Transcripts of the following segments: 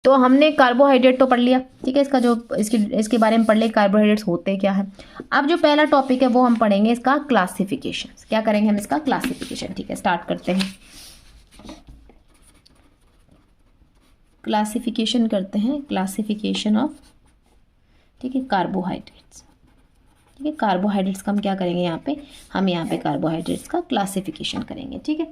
तो हमने कार्बोहाइड्रेट तो पढ़ लिया, ठीक है, इसके बारे में पढ़ लिया कार्बोहाइड्रेट्स होते क्या है। अब जो पहला टॉपिक है वो हम पढ़ेंगे इसका क्लासिफिकेशन। क्या करेंगे हम, इसका क्लासिफिकेशन। ठीक है, स्टार्ट करते हैं। क्लासिफिकेशन करते हैं, क्लासिफिकेशन ऑफ, ठीक है, कार्बोहाइड्रेट्स। ठीक है, कार्बोहाइड्रेट्स का हम क्या करेंगे यहाँ पे, हम यहाँ पे कार्बोहाइड्रेट्स का क्लासिफिकेशन करेंगे। ठीक है,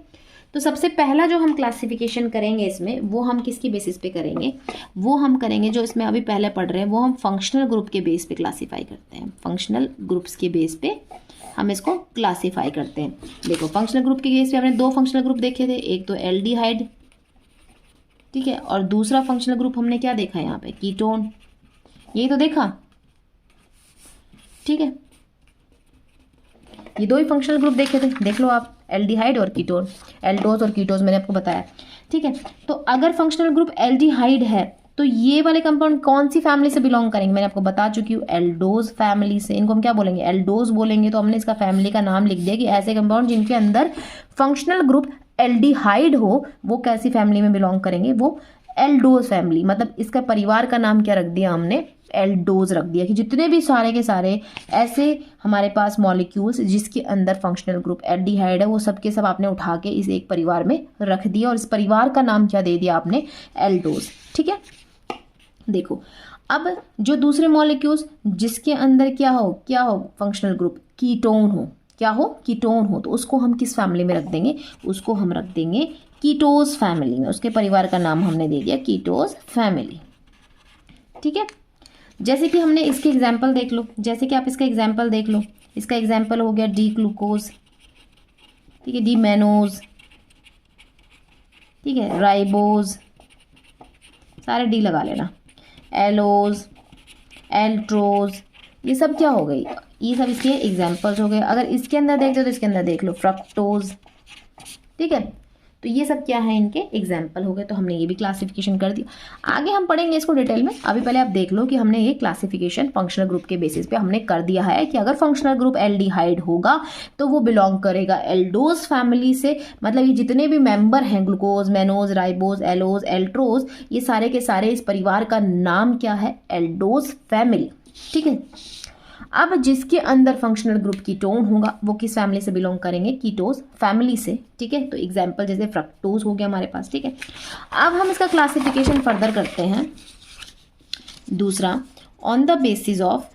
तो सबसे पहला जो हम क्लासिफिकेशन करेंगे इसमें, वो हम किसकी बेसिस पे करेंगे, वो हम करेंगे जो इसमें अभी पहले पढ़ रहे हैं, वो हम फंक्शनल ग्रुप के बेस पे क्लासीफाई करते हैं। फंक्शनल ग्रुप्स के बेस पे हम इसको क्लासीफाई करते हैं। देखो, फंक्शनल ग्रुप के बेस पे हमने दो फंक्शनल ग्रुप देखे थे, एक तो एल्डिहाइड, ठीक है, और दूसरा फंक्शनल ग्रुप हमने क्या देखा यहाँ पे, कीटोन। यही तो देखा, ठीक है, ये दो ही फंक्शनल ग्रुप देखे थे, देख लो आप, एल्डिहाइड और कीटोन, एल्डोज और कीटोज मैंने आपको बताया। ठीक है, तो अगर फंक्शनल ग्रुप एल्डिहाइड है तो ये वाले कंपाउंड कौन सी फैमिली से बिलोंग करेंगे, मैंने आपको बता चुकी हूँ, एल्डोज फैमिली से। इनको हम क्या बोलेंगे, एल्डोज बोलेंगे। तो हमने इसका फैमिली का नाम लिख दिया कि ऐसे कंपाउंड जिनके अंदर फंक्शनल ग्रुप एल्डिहाइड हो वो कैसी फैमिली में बिलोंग करेंगे, वो एल्डोज फैमिली। मतलब इसका परिवार का नाम क्या रख दिया हमने, एल्डोज रख दिया, कि जितने भी सारे के सारे ऐसे हमारे पास मॉलिक्यूल्स जिसके अंदर फंक्शनल ग्रुप एल्डिहाइड है, वो सब के सब आपने उठा के इस एक परिवार में रख दिया और इस परिवार का नाम क्या दे दिया आपने, एल्डोज। ठीक है, देखो अब जो दूसरे मॉलिक्यूल्स जिसके अंदर क्या हो फंक्शनल ग्रुप कीटोन हो, क्या हो, कीटोन हो, तो उसको हम किस फैमिली में रख देंगे, उसको हम रख देंगे कीटोज फैमिली में। उसके परिवार का नाम हमने दे दिया कीटोज फैमिली। ठीक है, जैसे कि हमने इसके एग्जाम्पल देख लो, जैसे कि आप इसका एग्जाम्पल देख लो, इसका एग्जाम्पल हो गया डी ग्लूकोज, ठीक है, डी मैनोज, ठीक है, राइबोज, सारे डी लगा लेना, एलोज, एल्ट्रोज, ये सब क्या हो गई, ये सब इसके एग्जाम्पल्स हो गए। अगर इसके अंदर देखते हो तो इसके अंदर देख लो फ्रक्टोज, ठीक है, तो ये सब क्या है, इनके एग्जाम्पल हो गए। तो हमने ये भी क्लासिफिकेशन कर दिया। आगे हम पढ़ेंगे इसको डिटेल में, अभी पहले आप देख लो कि हमने ये क्लासिफिकेशन फंक्शनल ग्रुप के बेसिस पे हमने कर दिया है कि अगर फंक्शनल ग्रुप एल्डिहाइड होगा तो वो बिलोंग करेगा एल्डोज फैमिली से। मतलब ये जितने भी मेंबर हैं, ग्लूकोज, मैनोज, राइबोज, एलोज, एल्ट्रोज, ये सारे के सारे इस परिवार का नाम क्या है, एल्डोज फैमिली। ठीक है, अब जिसके अंदर फंक्शनल ग्रुप कीटोन होगा वो किस फैमिली से बिलोंग करेंगे, कीटोज फैमिली से। ठीक है, तो एग्जाम्पल जैसे फ्रक्टोज हो गया हमारे पास। ठीक है, अब हम इसका क्लासिफिकेशन फर्दर करते हैं। दूसरा, ऑन द बेसिस ऑफ,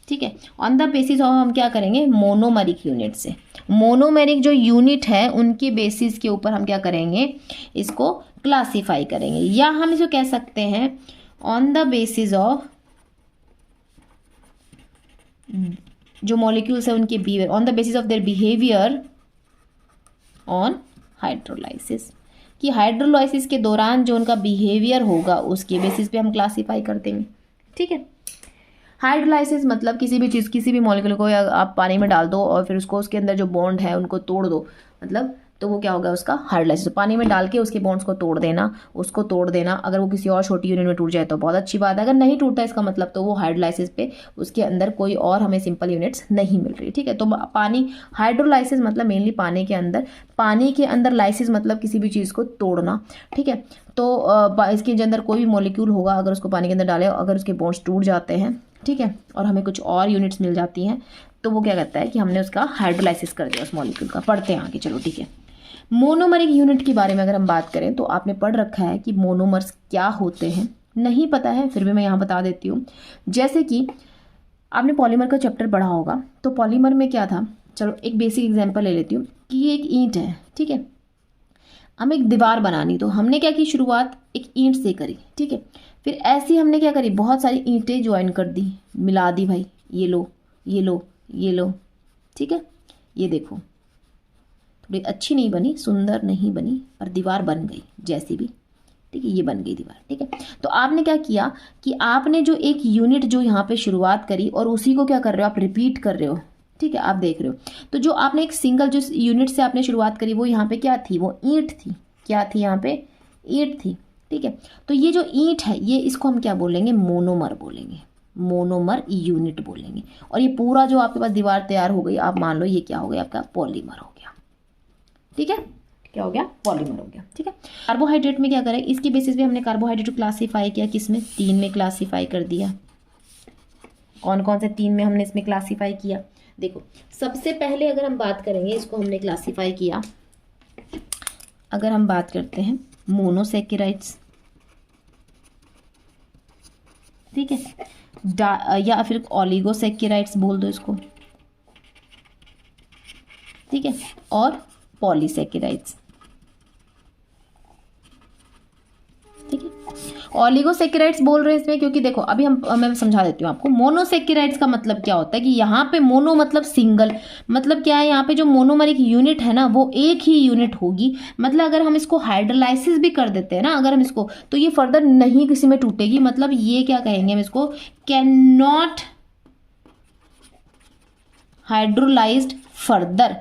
ठीक है, ऑन द बेसिस ऑफ हम क्या करेंगे, मोनोमेरिक यूनिट से। मोनोमेरिक जो यूनिट है उनके बेसिस के ऊपर हम क्या करेंगे, इसको क्लासीफाई करेंगे, या हम इसको कह सकते हैं ऑन द बेसिस ऑफ जो मॉलिक्यूल्स है उनके behaviour, on the basis of their behaviour on hydrolysis, कि हाइड्रोलाइसिस के दौरान जो उनका बिहेवियर होगा उसके बेसिस पे हम क्लासीफाई कर देंगे। ठीक है, हाइड्रोलाइसिस मतलब किसी भी चीज़, किसी भी मॉलिक्यूल को आप पानी में डाल दो और फिर उसको उसके अंदर जो बॉन्ड है उनको तोड़ दो, मतलब तो वो क्या होगा, उसका हाइड्रोलाइसिस। तो पानी में डाल के उसके बॉन्ड्स को तोड़ देना, उसको तोड़ देना। अगर वो किसी और छोटी यूनिट में टूट जाए तो बहुत अच्छी बात है, अगर नहीं टूटा इसका मतलब तो वो हाइड्रोलाइसिस पे उसके अंदर कोई और हमें सिंपल यूनिट्स नहीं मिल रही। ठीक है, तो पानी, हाइड्रोलाइसिस मतलब मेनली पानी के अंदर लाइसिस मतलब किसी भी चीज़ को तोड़ना। ठीक है, तो इसके अंदर कोई भी मॉलिक्यूल होगा, अगर उसको पानी के अंदर डाले, अगर उसके बॉन्ड्स टूट जाते हैं, ठीक है, और हमें कुछ और यूनिट्स मिल जाती हैं, तो वो क्या कहता है कि हमने उसका हाइड्रोलाइसिस कर दिया उस मॉलिक्यूल का। पढ़ते हैं आगे, चलो ठीक है। मोनोमरिक यूनिट के बारे में अगर हम बात करें तो आपने पढ़ रखा है कि मोनोमर्स क्या होते हैं, नहीं पता है फिर भी मैं यहाँ बता देती हूँ। जैसे कि आपने पॉलीमर का चैप्टर पढ़ा होगा, तो पॉलीमर में क्या था, चलो एक बेसिक एग्जांपल ले लेती हूँ कि ये एक ईंट है। ठीक है, हमें एक दीवार बनानी, तो हमने क्या की, शुरुआत एक ईंट से करी। ठीक है, फिर ऐसी हमने क्या करी, बहुत सारी ईंटें ज्वाइन कर दी, मिला दी भाई, ये लो, ये लो, ये लो। ठीक है, ये देखो थोड़ी अच्छी नहीं बनी, सुंदर नहीं बनी, पर दीवार बन गई जैसी भी। ठीक है, ये बन गई दीवार। ठीक है, तो आपने क्या किया कि आपने जो एक यूनिट जो यहाँ पे शुरुआत करी और उसी को क्या कर रहे हो, आप रिपीट कर रहे हो। ठीक है, आप देख रहे हो, तो जो आपने एक सिंगल जो यूनिट से आपने शुरुआत करी वो यहाँ पे क्या थी, वो ईंट थी। क्या थी यहाँ पे, ईंट थी। ठीक है, तो ये जो ईंट है ये, इसको हम क्या बोलेंगे, मोनोमर बोलेंगे, मोनोमर यूनिट बोलेंगे। और ये पूरा जो आपके पास दीवार तैयार हो गई, आप मान लो ये क्या हो गया, आपका पॉलीमर हो गया। ठीक है, क्या हो गया, पॉलीमर हो गया। ठीक है, कार्बोहाइड्रेट में क्या करें, इसके बेसिस पे हमने कार्बोहाइड्रेट को क्लासीफाई किया, किसमें, 3 में क्लासीफाई कर दिया। कौन कौन से 3 में हमने इसमें क्लासीफाई किया, देखो सबसे पहले अगर हम बात करेंगे, इसको हमने क्लासीफाई किया, अगर हम बात करते हैं मोनोसेकेराइड्स, ठीक है, या फिर ओलिगोसेकेराइड्स बोल दो इसको, ठीक है, और पॉलीसेकेराइड्स। ठीक है, ओलिगोसेकेराइड्स बोल रहे हैं इसमें क्योंकि देखो अभी मैं समझा देती हूँ आपको। मोनोसेकेराइड्स का मतलब क्या होता है कि यहाँ पे मोनो मतलब सिंगल, मतलब क्या है, यहाँ पे जो मोनोमरिक यूनिट है ना वो एक ही यूनिट होगी। मतलब अगर हम इसको हाइड्रोलाइसिस भी कर देते हैं ना, अगर हम इसको, तो ये फर्दर नहीं किसी में टूटेगी। मतलब ये क्या कहेंगे हम इसको, कैन नॉट हाइड्रोलाइज्ड फर्दर,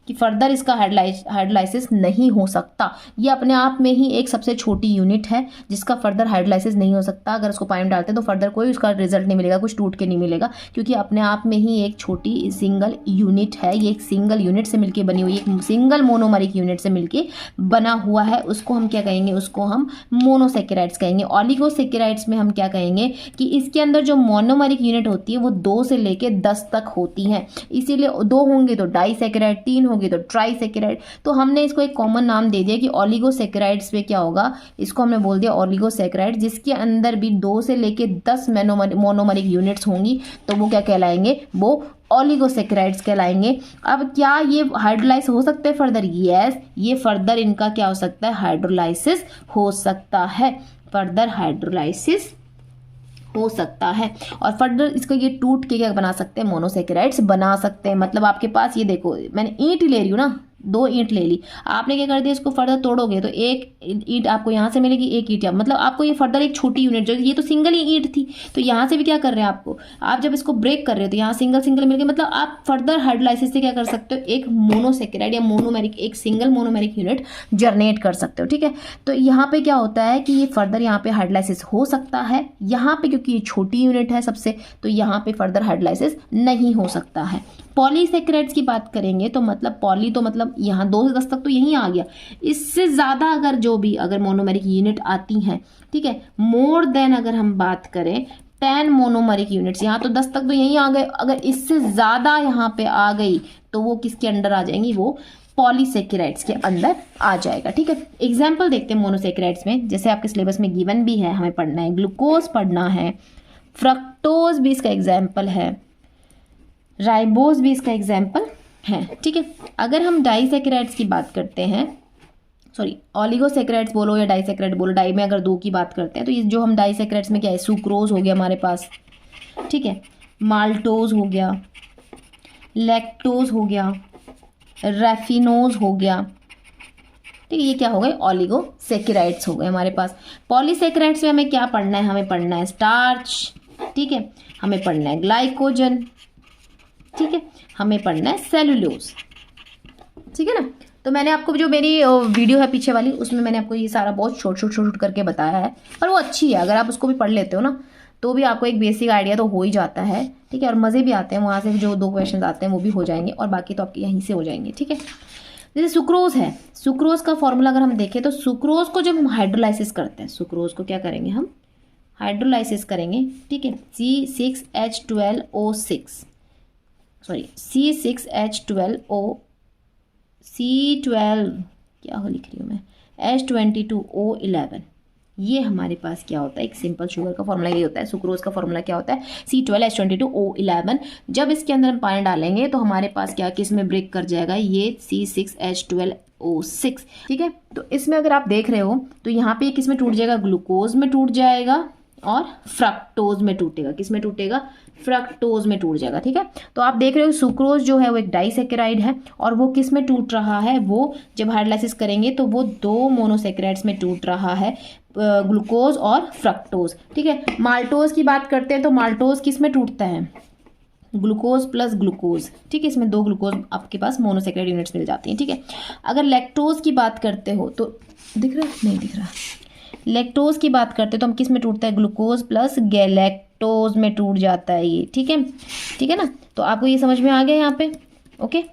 कि फर्दर इसका हाइड्रोलाइसिस नहीं हो सकता। ये अपने आप में ही एक सबसे छोटी यूनिट है जिसका फर्दर हाइड्रोलाइसिस नहीं हो सकता। अगर उसको पानी में डालते हैं तो फर्दर कोई उसका रिजल्ट नहीं मिलेगा, कुछ टूट के नहीं मिलेगा, क्योंकि अपने आप में ही एक छोटी सिंगल यूनिट है। ये एक सिंगल यूनिट से मिलकर बनी हुई, एक सिंगल मोनोमरिक यूनिट से मिलकर बना हुआ है। उसको हम क्या कहेंगे, उसको हम मोनोसेकेराइड्स कहेंगे। ओलिगोसेकेराइड्स में हम क्या कहेंगे कि इसके अंदर जो मोनोमरिक यूनिट होती है वो 2 से लेकर 10 तक होती हैं। इसीलिए 2 होंगे तो डाइसेकेराइड, 3 होंगे तो ट्राइसेकेराइड। तो हमने इसको एक कॉमन नाम दे दिया कि ओलिगोसेकेराइड्स पे क्या होगा, इसको हमने बोल दिया ओलिगोसेकेराइड, जिसके अंदर भी 2 से लेके 10 मोनोमरिक यूनिट्स होंगी, तो वो क्या कहलाएंगे, वो ओलिगोसेकेराइड्स कहलाएंगे। अब क्या ये हाइड्रोलाइज हो सकते हैं फर्दर, यस, ये फर्दर इनका क्या हो सकता है, हाइड्रोलाइसिस हो सकता है, फर्दर हाइड्रोलाइसिस हो सकता है। और फर्दर इसको ये टूट के क्या बना सकते हैं, मोनोसेकेराइड्स बना सकते हैं। मतलब आपके पास ये देखो, मैंने ईंट ले रही हूँ ना, 2 ईंट ले ली, आपने क्या कर दिया, इसको फर्दर तोड़ोगे तो एक ईंट आपको यहाँ से मिलेगी, एक ईंट, मतलब आपको ये फर्दर एक छोटी यूनिट, जो ये तो सिंगल ही ईंट थी, तो यहाँ से भी क्या कर रहे हैं आपको, आप जब इसको ब्रेक कर रहे हो तो यहाँ सिंगल सिंगल मिल गए। मतलब आप फर्दर हाइड्रोलाइसिस से क्या कर सकते हो, एक मोनोसेकेराइड या मोनोमेरिक, एक सिंगल मोनोमेरिक यूनिट जनरेट कर सकते हो। ठीक है, तो यहाँ पे क्या होता है कि ये फर्दर यहाँ पे हाइड्रोलाइसिस हो सकता है, यहाँ पे क्योंकि ये छोटी यूनिट है सबसे, तो यहाँ पे फर्दर हाइड्रोलाइसिस नहीं हो सकता है। पॉलीसेकेराइड्स की बात करेंगे तो मतलब पॉली तो मतलब यहाँ 2 से 10 तक तो यही आ गया। इससे ज़्यादा अगर जो भी अगर मोनोमेरिक यूनिट आती हैं, ठीक है, मोर देन अगर हम बात करें 10 मोनोमेरिक यूनिट्स, यहाँ तो 10 तक तो यहीं आ गए, अगर इससे ज़्यादा यहाँ पे आ गई तो वो किसके अंडर आ जाएंगी, वो पॉलीसेकेराइड्स के अंदर आ जाएगा। ठीक है, एग्जाम्पल देखते हैं मोनोसेकेराइड्स में, जैसे आपके सिलेबस में गिवन भी है, हमें पढ़ना है, ग्लूकोज पढ़ना है, फ्रक्टोज भी इसका एग्जाम्पल है, राइबोज भी इसका एग्जाम्पल है। ठीक है, अगर हम डाइसेकेराइड्स की बात करते हैं, सॉरी ओलिगोसेकेराइड्स बोलो या डाइसेकेराइड बोलो, डाई में अगर 2 की बात करते हैं तो ये जो हम डाइसेकेराइड्स में क्या है, सुक्रोज हो गया हमारे पास, ठीक है, माल्टोज हो गया, लैक्टोज हो गया, रैफिनोज हो गया, ठीक है, ये क्या हो गए, ओलिगोसेकेराइड्स हो गए हमारे पास। पॉलीसेकेराइड्स में हमें क्या पढ़ना है, हमें पढ़ना है स्टार्च, ठीक है, हमें पढ़ना है ग्लाइकोजन, ठीक है, हमें पढ़ना है सेलुलोज, ठीक है ना। तो मैंने आपको जो मेरी वीडियो है पीछे वाली, उसमें मैंने आपको ये सारा बहुत छोट करके बताया है, पर वो अच्छी है, अगर आप उसको भी पढ़ लेते हो ना तो भी आपको एक बेसिक आइडिया तो हो ही जाता है। ठीक है, और मज़े भी आते हैं, वहाँ से जो 2 क्वेश्चन आते हैं वो भी हो जाएंगे, और बाकी तो आपके यहीं से हो जाएंगे। ठीक है, जैसे सुक्रोज है, सुक्रोज का फॉर्मूला अगर हम देखें तो सुक्रोज को जब हम हाइड्रोलाइसिस करते हैं, सुक्रोज को क्या करेंगे, हम हाइड्रोलाइसिस करेंगे। ठीक है, C6H12O6, सॉरी C6H12O, क्या हो लिख रही हूँ मैं, H22O11, ये हमारे पास क्या होता है, एक सिंपल शुगर का फॉर्मूला ये होता है। सुक्रोज का फॉर्मूला क्या होता है, C12H22O11। जब इसके अंदर हम पानी डालेंगे तो हमारे पास क्या, किस में ब्रेक कर जाएगा, ये C6H12O6। ठीक है, तो इसमें अगर आप देख रहे हो तो यहाँ पे किस में टूट जाएगा, ग्लूकोज में टूट जाएगा, और फ्रक्टोज में टूटेगा, किस में टूटेगा, फ्रक्टोज में टूट जाएगा। ठीक है, तो आप देख रहे हो सुक्रोज जो है वो एक डाइसेकेराइड है, और वो किस में टूट रहा है, वो जब हाइड्रोलाइसिस करेंगे तो वो 2 मोनोसेकेराइड्स में टूट रहा है, ग्लूकोज और फ्रक्टोज। ठीक है, माल्टोज की बात करते हैं तो माल्टोज किस में टूटता है, ग्लूकोज प्लस ग्लूकोज। ठीक है, इसमें 2 ग्लूकोज आपके पास मोनोसेकेराइड यूनिट्स मिल जाती हैं। ठीक है, अगर लैक्टोज की बात करते हो तो दिख रहा है, नहीं दिख रहा, लैक्टोज की बात करते हैं तो हम किस में टूटता है, ग्लूकोज प्लस गैलेक्टोज में टूट जाता है ये। ठीक है, ठीक है ना, तो आपको ये समझ में आ गया यहाँ पे। ओके।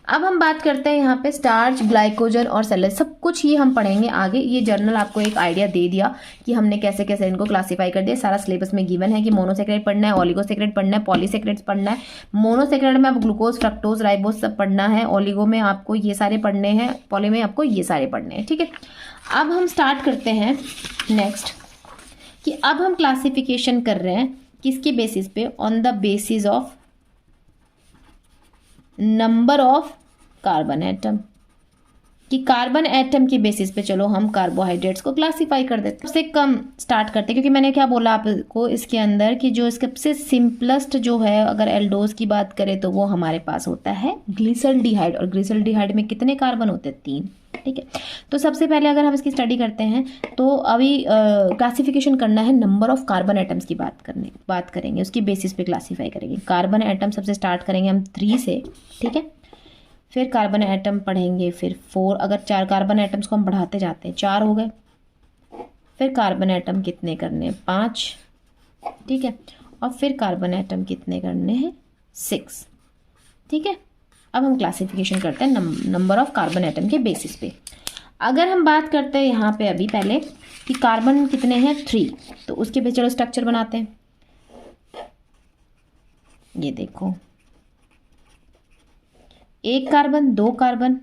अब हम बात करते हैं यहाँ पे स्टार्च, ग्लाइकोजन और सेलुलोज, सब कुछ ही हम पढ़ेंगे आगे। ये जर्नल आपको एक आइडिया दे दिया कि हमने कैसे कैसे इनको क्लासीफाई कर दिया। सारा सिलेबस में गिवन है कि मोनोसेक्रेट पढ़ना है, ओलिगोसेक्रेट पढ़ना है, पॉलीसेक्रेट्स पढ़ना है। मोनोसेक्रेट में आप ग्लूकोज, फ्रक्टोज, राइबोज सब पढ़ना है, ओलिगो में आपको ये सारे पढ़ने हैं, पॉली में आपको ये सारे पढ़ने हैं, ठीक है। अब हम स्टार्ट करते हैं नेक्स्ट कि अब हम क्लासिफिकेशन कर रहे हैं किसके बेसिस पे, on the basis of number of carbon atom, कि कार्बन एटम के बेसिस पे चलो हम कार्बोहाइड्रेट्स को क्लासिफाई कर देते हैं। सबसे कम स्टार्ट करते हैं, क्योंकि मैंने क्या बोला आपको इसके अंदर कि जो सबसे सिंपलेस्ट जो है, अगर एल्डोज की बात करें तो वो हमारे पास होता है ग्लिसरल्डिहाइड, और ग्लिसरल्डिहाइड में कितने कार्बन होते हैं, 3, ठीक है। तो सबसे पहले अगर हम इसकी स्टडी करते हैं तो अभी क्लासिफिकेशन करना है, नंबर ऑफ कार्बन एटम्स की बात करेंगे, उसकी बेसिस पे क्लासीफाई करेंगे। कार्बन एटम सबसे स्टार्ट करेंगे हम 3 से, ठीक है। फिर कार्बन एटम पढ़ेंगे, फिर 4, अगर 4 कार्बन एटम्स को हम बढ़ाते जाते हैं, 4 हो गए। फिर कार्बन एटम कितने करने हैं, 5, ठीक है। और फिर कार्बन एटम कितने करने हैं, 6, ठीक है। अब हम क्लासिफिकेशन करते हैं नंबर ऑफ कार्बन एटम के बेसिस पे। अगर हम बात करते हैं यहाँ पे अभी पहले कि कार्बन कितने हैं, 3, तो उसके पे चलो स्ट्रक्चर बनाते हैं। ये देखो, 1 कार्बन, 2 कार्बन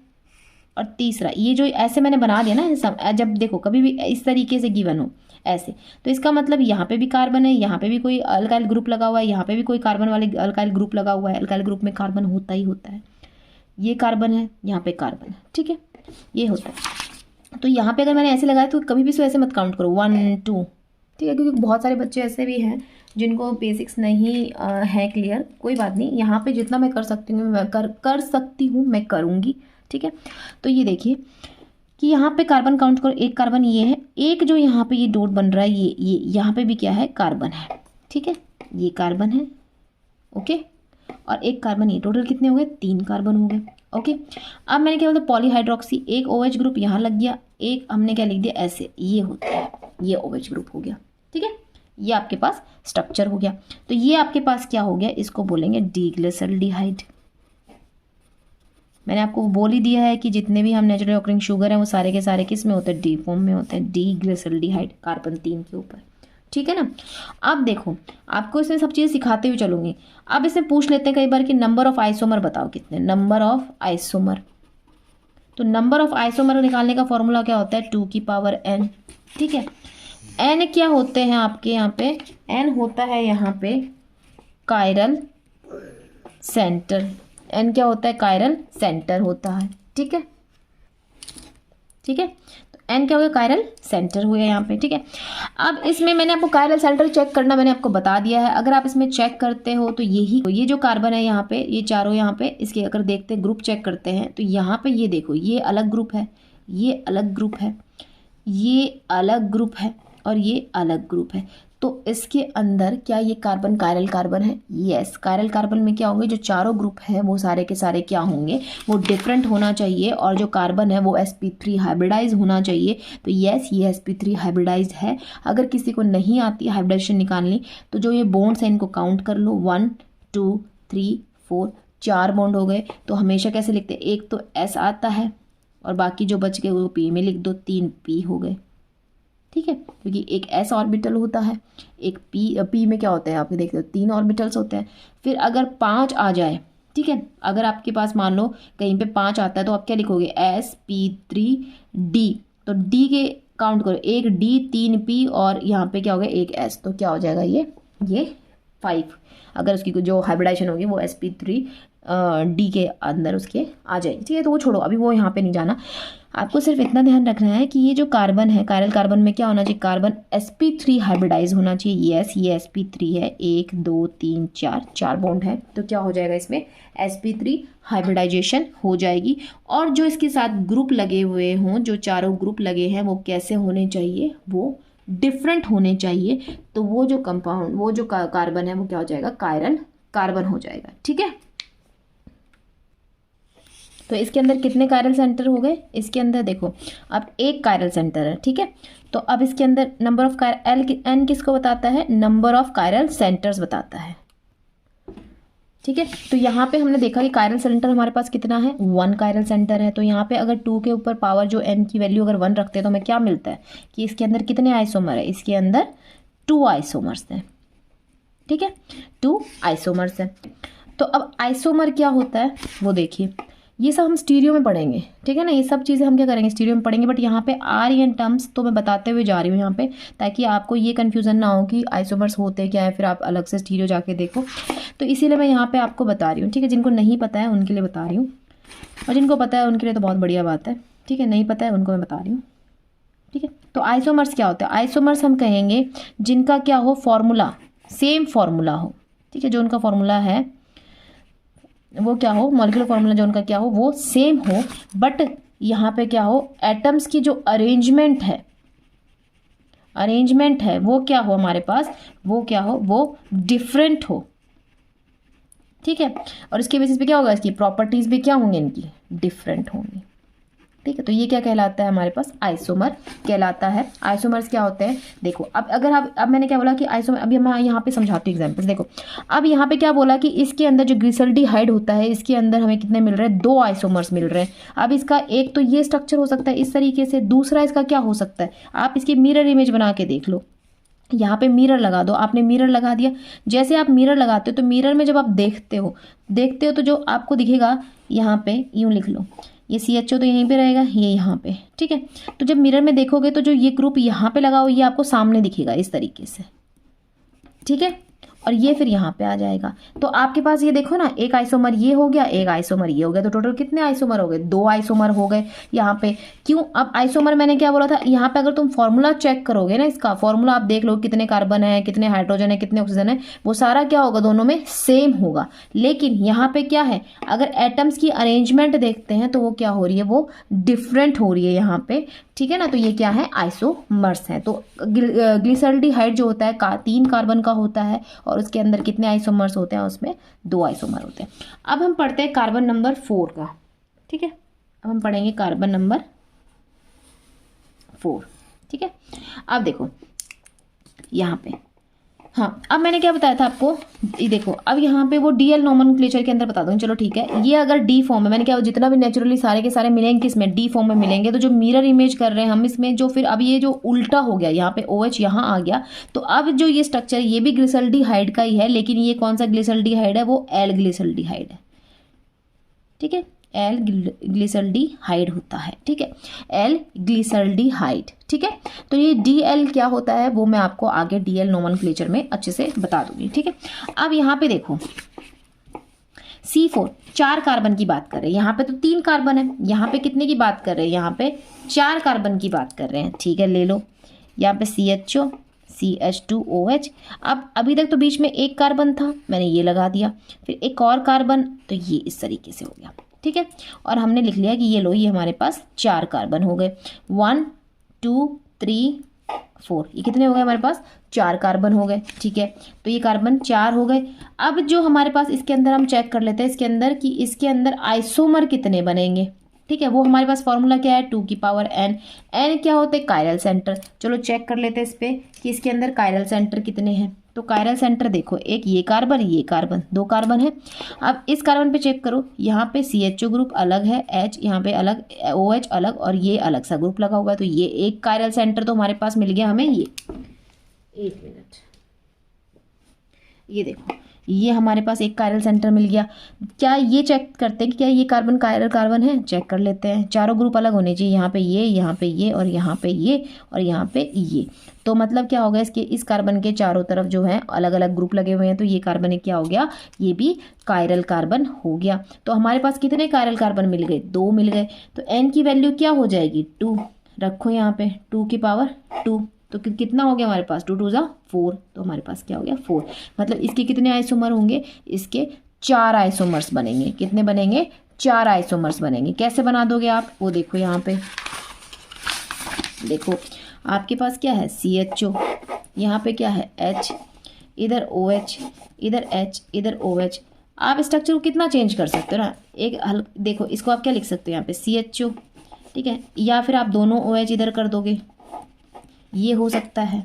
और तीसरा, ये जो ऐसे मैंने बना दिया ना, जब देखो कभी भी इस तरीके से गिवन हो ऐसे, तो इसका मतलब यहाँ पे भी कार्बन है, यहाँ पे भी कोई अल्काइल ग्रुप लगा हुआ है, यहाँ पे भी कोई कार्बन वाले अल्काइल ग्रुप लगा हुआ है। अल्काइल ग्रुप में कार्बन होता ही होता है, ये कार्बन है, यहाँ पे कार्बन है, ठीक है, ये होता है। तो यहाँ पे अगर मैंने ऐसे लगाया तो कभी भी इसको ऐसे मत काउंट करो 1 2, ठीक है, क्योंकि बहुत सारे बच्चे ऐसे भी हैं जिनको बेसिक्स नहीं है क्लियर। कोई बात नहीं, यहाँ पे जितना मैं कर सकती हूँ मैं कर सकती हूँ, मैं करूँगी, ठीक है। तो ये देखिए कि यहाँ पे कार्बन काउंट करो, 1 कार्बन ये है, एक जो यहाँ पे ये डॉट बन रहा है, ये यहाँ पे भी क्या है, कार्बन है, ठीक है, ये कार्बन है, ओके। और 1 कार्बन, ये टोटल कितने हो गए, 3 कार्बन हो गए, ओके। अब मैंने क्या बोला, पॉलीहाइड्रोक्सी, एक OH ग्रुप यहाँ लग गया, एक हमने क्या लिख दिया ऐसे, ये होता है, ये OH ग्रुप हो गया, ठीक है। ये आपके पास स्ट्रक्चर हो गया। तो ये आपके पास क्या हो गया, इसको बोलेंगे डीग्लिसरल्डिहाइड। मैंने आपको बोल ही दिया है कि जितने भी हम नेचुरली ऑकरिंग शुगर हैं वो सारे के सारे किस में होते हैं, डी फॉर्म में होते हैं, डीग्लिसरल्डिहाइड, कार्बन 3 के ऊपर, ठीक है ना। अब देखो आपको इसमें सब चीज़ें सिखाते हुए चलूंगी। अब इसमें पूछ लेते हैं कई बार कि नंबर ऑफ आइसोमर बताओ कितने, नंबर ऑफ आइसोमर। तो नंबर ऑफ आइसोमर निकालने का फॉर्मूला क्या होता है, 2 की पावर n, ठीक है। n क्या होते हैं आपके यहाँ पे, n होता है यहाँ पे कायरल सेंटर, n क्या होता है, कायरल सेंटर होता है, ठीक है, ठीक है। तो n क्या हो गया, कायरल सेंटर हो गया यहाँ पे, ठीक है। अब इसमें मैंने आपको कायरल सेंटर चेक करना मैंने आपको बता दिया है। अगर आप इसमें चेक करते हो तो ये जो कार्बन है यहाँ पे, ये चारों यहाँ पे, इसके अगर देखते हैं ग्रुप चेक करते हैं तो यहाँ पे ये देखो, ये अलग ग्रुप है, ये अलग ग्रुप है, ये अलग ग्रुप है और ये अलग ग्रुप है। तो इसके अंदर क्या ये कार्बन कायरल कार्बन है, यस। कायरल कार्बन में क्या होंगे, जो चारों ग्रुप है वो सारे के सारे क्या होंगे, वो डिफरेंट होना चाहिए, और जो कार्बन है वो sp3 हाइब्रिडाइज होना चाहिए। तो यस, ये sp3 हाइब्रिडाइज है। अगर किसी को नहीं आती हाइब्रिडाइजेशन निकालनी तो जो ये बॉन्ड्स हैं इनको काउंट कर लो, 1 2 3 4, 4 बॉन्ड हो गए। तो हमेशा कैसे लिखते हैं, एक तो s आता है और बाकी जो बच गए वो p में लिख दो, 3 p हो गए, ठीक है, क्योंकि एक s ऑर्बिटल होता है, एक p में क्या होता है आप देखते हो 3 ऑर्बिटल्स होते हैं। फिर अगर 5 आ जाए, ठीक है, अगर आपके पास मान लो कहीं पे 5 आता है तो आप क्या लिखोगे, sp3d। तो d के काउंट करो, एक d 3 p और यहाँ पे क्या हो गया, एक s, तो क्या हो जाएगा ये 5। अगर उसकी जो हाइब्रिडाइजेशन होगी वो sp3 डी के अंदर उसके आ जाएगी, ठीक है। तो वो छोड़ो, अभी वो यहाँ पे नहीं जाना। आपको सिर्फ इतना ध्यान रखना है कि ये जो कार्बन है, कायरल कार्बन में क्या होना चाहिए, कार्बन sp3 हाइब्रिडाइज होना चाहिए, यस, ये sp3 है, 1 2 3 4 बॉन्ड है, तो क्या हो जाएगा इसमें, sp3 हाइब्रिडाइजेशन हो जाएगी। और जो इसके साथ ग्रुप लगे हुए हों, जो चारों ग्रुप लगे हैं वो कैसे होने चाहिए, वो डिफरेंट होने चाहिए। तो वो जो कंपाउंड, वो जो कार्बन है वो क्या हो जाएगा, कायरल कार्बन हो जाएगा, ठीक है। तो इसके अंदर कितने कायरल सेंटर हो गए, इसके अंदर देखो अब 1 कायरल सेंटर है, ठीक है। तो अब इसके अंदर नंबर ऑफ एन किसको बताता है, नंबर ऑफ कायरल सेंटर्स बताता है, ठीक है। तो यहाँ पे हमने देखा कि कायरल सेंटर हमारे पास कितना है, 1 कायरल सेंटर है। तो यहाँ पे अगर 2 के ऊपर पावर जो n की वैल्यू अगर 1 रखते हैं तो हमें क्या मिलता है कि इसके अंदर कितने आइसोमर है, इसके अंदर 2 आइसोमर्स हैं। ठीक है, 2 आइसोमर्स हैं। तो अब आइसोमर क्या होता है वो देखिए, ये सब हम स्टीरियो में पढ़ेंगे, ठीक है ना, ये सब चीज़ें हम क्या करेंगे स्टीरियो में पढ़ेंगे। बट यहाँ पे आर्यन टर्म्स तो मैं बताते हुए जा रही हूँ यहाँ पे, ताकि आपको ये कन्फ्यूज़न ना हो कि आइसोमर्स होते क्या है, फिर आप अलग से स्टीरियो जाके देखो। तो इसीलिए मैं यहाँ पे आपको बता रही हूँ, ठीक है। जिनको नहीं पता है उनके लिए बता रही हूँ, और जिनको पता है उनके लिए तो बहुत बढ़िया बात है, ठीक है। नहीं पता है उनको मैं बता रही हूँ, ठीक है। तो आइसोमर्स क्या होता है, आइसोमर्स हम कहेंगे जिनका क्या हो फॉर्मूला, सेम फॉर्मूला हो, ठीक है। जो उनका फॉर्मूला है वो क्या हो, मॉलिक्यूलर फॉर्मूला जो उनका क्या हो वो सेम हो, बट यहाँ पे क्या हो, एटम्स की जो अरेंजमेंट है वो क्या हो हमारे पास, वो क्या हो, वो डिफरेंट हो, ठीक है। और इसके बेसिस पे क्या होगा, इसकी प्रॉपर्टीज भी क्या होंगी, इनकी डिफरेंट होंगी, ठीक है। तो ये क्या कहलाता है हमारे पास, आइसोमर कहलाता है। आइसोमर्स क्या होते हैं देखो, अब मैंने क्या बोला कि आइसोमर, अभी मैं यहाँ पे समझाती हूँ एग्जांपल्स। देखो अब यहाँ पे क्या बोला कि इसके अंदर जो ग्लिसरल्डिहाइड होता है, इसके अंदर हमें कितने मिल रहे हैं, 2 आइसोमर्स मिल रहे हैं। अब इसका एक तो ये स्ट्रक्चर हो सकता है इस तरीके से, दूसरा इसका क्या हो सकता है, आप इसकी मिरर इमेज बना के देख लो। यहाँ पे मिरर लगा दो, आपने मिरर लगा दिया, जैसे आप मिरर लगाते हो तो मिरर में जब आप देखते हो तो जो आपको दिखेगा, यहाँ पे यूँ लिख लो, ये CHO तो यहीं पे रहेगा, ये यहाँ पे, ठीक है। तो जब मिरर में देखोगे तो जो ये ग्रुप यहाँ पे लगा हो ये आपको सामने दिखेगा इस तरीके से, ठीक है। और ये फिर यहाँ पे आ जाएगा। तो आपके पास ये देखो ना, एक आइसोमर ये हो गया, एक आइसोमर ये हो गया, तो टोटल कितने आइसोमर हो गए, 2 आइसोमर हो गए यहाँ पे। क्यों, अब आइसोमर मैंने क्या बोला था, यहाँ पे अगर तुम फॉर्मूला चेक करोगे ना, इसका फॉर्मूला आप देख लो कितने कार्बन है, कितने हाइड्रोजन है, कितने ऑक्सीजन है, वो सारा क्या होगा, दोनों में सेम होगा। लेकिन यहाँ पे क्या है, अगर एटम्स की अरेंजमेंट देखते हैं तो वो क्या हो रही है, वो डिफरेंट हो रही है यहाँ पे, ठीक है ना। तो ये क्या है, आइसोमर्स है। तो ग्लिसरल्डिहाइड जो होता है 3 कार्बन का होता है, और उसके अंदर कितने आइसोमर्स होते हैं, उसमें 2 आइसोमर होते हैं। अब हम पढ़ते हैं कार्बन नंबर 4 का, ठीक है। अब हम पढ़ेंगे कार्बन नंबर 4, ठीक है। अब देखो यहाँ पे, हाँ अब मैंने क्या बताया था आपको, ये देखो अब यहाँ पे वो DL नोमेनक्लेचर के अंदर बता दूँ, चलो ठीक है। ये अगर D फॉर्म है, मैंने क्या जितना भी नेचुरली सारे के सारे मिलेंगे किसमें, D फॉर्म में मिलेंगे। तो जो मिरर इमेज कर रहे हैं हम इसमें, जो फिर अब ये जो उल्टा हो गया, यहाँ पे OH यहाँ आ गया, तो अब जो ये स्ट्रक्चर ये भी ग्लिसरल्डिहाइड का ही है, लेकिन ये कौन सा ग्लिसरल्डिहाइड है, वो L ग्लिसरल्डिहाइड है, ठीक है। L ग्लिसरल्डिहाइड होता है, ठीक है, L ग्लिसरल्डिहाइड, ठीक है। तो ये DL क्या होता है वो मैं आपको आगे DL नोमेनक्लेचर में अच्छे से बता दूंगी, ठीक है। अब यहाँ पे देखो C4 4 कार्बन की बात कर रहे हैं, यहाँ पे तो 3 कार्बन है, यहाँ पे कितने की बात कर रहे हैं, यहाँ पे 4 कार्बन की बात कर रहे हैं, ठीक है। ले लो यहाँ पे CHO CH2OH। अब अभी तक तो बीच में 1 कार्बन था, मैंने ये लगा दिया, फिर एक और कार्बन, तो ये इस तरीके से हो गया, ठीक है। और हमने लिख लिया कि ये लो, ये हमारे पास 4 कार्बन हो गए, 1 2 3 4, ये कितने हो गए हमारे पास, 4 कार्बन हो गए, ठीक है। तो ये कार्बन 4 हो गए। अब जो हमारे पास इसके अंदर हम चेक कर लेते हैं इसके अंदर कि इसके अंदर आइसोमर कितने बनेंगे, ठीक है। वो हमारे पास फॉर्मूला क्या है, 2 की पावर n। n क्या होते हैं, कायरल सेंटर। चलो चेक कर लेते हैं इस पे कि इसके अंदर कायरल सेंटर कितने हैं। तो कायरल सेंटर देखो, एक ये कार्बन 2 कार्बन है। अब इस कार्बन पे चेक करो, यहाँ पे CHO ग्रुप अलग है, H यहाँ पे अलग, OH अलग, और ये अलग सा ग्रुप लगा हुआ है। तो ये एक कायरल सेंटर तो हमारे पास मिल गया हमें। ये 1 मिनट, ये देखो ये हमारे पास एक कायरल सेंटर मिल गया। क्या ये चेक करते हैं कि क्या ये कार्बन कायरल कार्बन है, चेक कर लेते हैं। चारों ग्रुप अलग होने चाहिए, यहाँ पे ये, यहाँ पे ये, और यहाँ पे ये, और यहाँ पे ये। तो मतलब क्या होगा, इसके इस कार्बन के चारों तरफ जो है अलग अलग ग्रुप लगे हुए हैं, तो ये कार्बन क्या हो गया, ये भी कायरल कार्बन हो गया। तो हमारे पास कितने कायरल कार्बन मिल गए, 2 मिल गए। तो n की वैल्यू क्या हो जाएगी, 2 रखो यहाँ पे, 2 की पावर 2, तो कितना हो गया हमारे पास, 2 2 जा 4, तो हमारे पास क्या हो गया 4। मतलब इसके कितने आइसोमर होंगे, इसके 4 आइसोमर्स बनेंगे। कितने बनेंगे, 4 आइसोमर्स बनेंगे। कैसे बना दोगे आप, वो देखो यहाँ पे, देखो आपके पास क्या है, CHO, यहाँ पे क्या है H, इधर OH, इधर H, इधर OH। आप स्ट्रक्चर को कितना चेंज कर सकते हो ना, एक देखो इसको आप क्या लिख सकते हो यहाँ पे CHO, ठीक है, या फिर आप दोनों OH इधर कर दोगे, ये हो सकता है,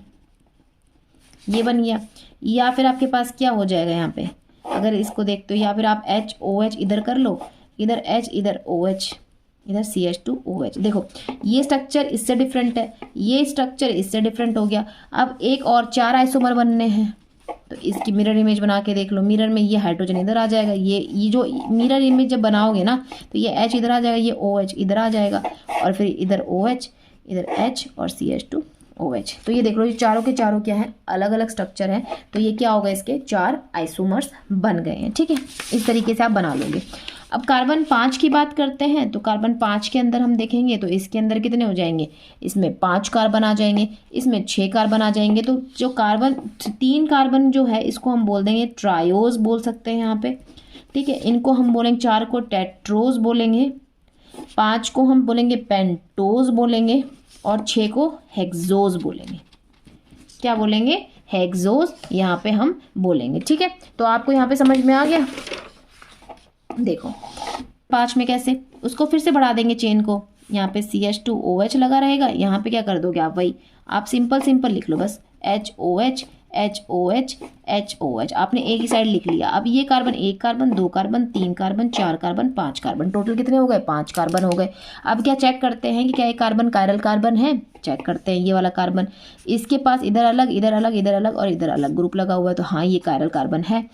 ये बन गया। या फिर आपके पास क्या हो जाएगा, यहाँ पे अगर इसको देखते हो, या फिर आप HOH इधर कर लो, इधर H इधर OH इधर CH2OH। देखो ये स्ट्रक्चर इससे डिफरेंट है, ये स्ट्रक्चर इससे डिफरेंट हो गया। अब एक और 4 आइसोमर बनने हैं, तो इसकी मिरर इमेज बना के देख लो। मिरर में ये हाइड्रोजन इधर आ जाएगा, ये जो मिरर इमेज जब बनाओगे ना तो ये H इधर आ जाएगा, ये OH इधर आ जाएगा, और फिर इधर OH इधर H और CH2OH। तो ये देख लो, ये चारों के चारों क्या है, अलग अलग स्ट्रक्चर है। तो ये क्या होगा, इसके 4 आइसोमर्स बन गए हैं। ठीक है, इस तरीके से आप बना लोगे। अब कार्बन 5 की बात करते हैं, तो कार्बन 5 के अंदर हम देखेंगे तो इसके अंदर कितने हो जाएंगे, इसमें 5 कार्बन आ जाएंगे, इसमें 6 कार्बन आ जाएंगे। तो जो कार्बन 3 कार्बन जो है इसको हम बोल देंगे ट्रायोज बोल सकते हैं यहाँ पे। ठीक है, इनको हम बोलेंगे, 4 को टेट्रोज बोलेंगे, 5 को हम बोलेंगे पेंटोज बोलेंगे, और 6 को हेक्सोज बोलेंगे। क्या बोलेंगे, हेक्सोज यहाँ पे हम बोलेंगे। ठीक है, तो आपको यहाँ पे समझ में आ गया। देखो 5 में कैसे, उसको फिर से बढ़ा देंगे चेन को, यहाँ पे CH2OH लगा रहेगा, यहाँ पे क्या कर दोगे आप, वही आप सिंपल लिख लो बस, HOH HOH HOH। आपने एक ही साइड लिख लिया। अब ये carbon, 1 carbon 2 carbon 3 carbon 4 carbon 5 carbon, total कितने हो गए, 5 कार्बन हो गए। अब क्या चेक करते हैं कि क्या ये कार्बन कायरल कार्बन है, चेक करते हैं। ये वाला कार्बन, इसके पास इधर अलग इधर अलग इधर अलग और इधर अलग ग्रुप लगा हुआ है, तो हाँ ये कायरल कार्बन है।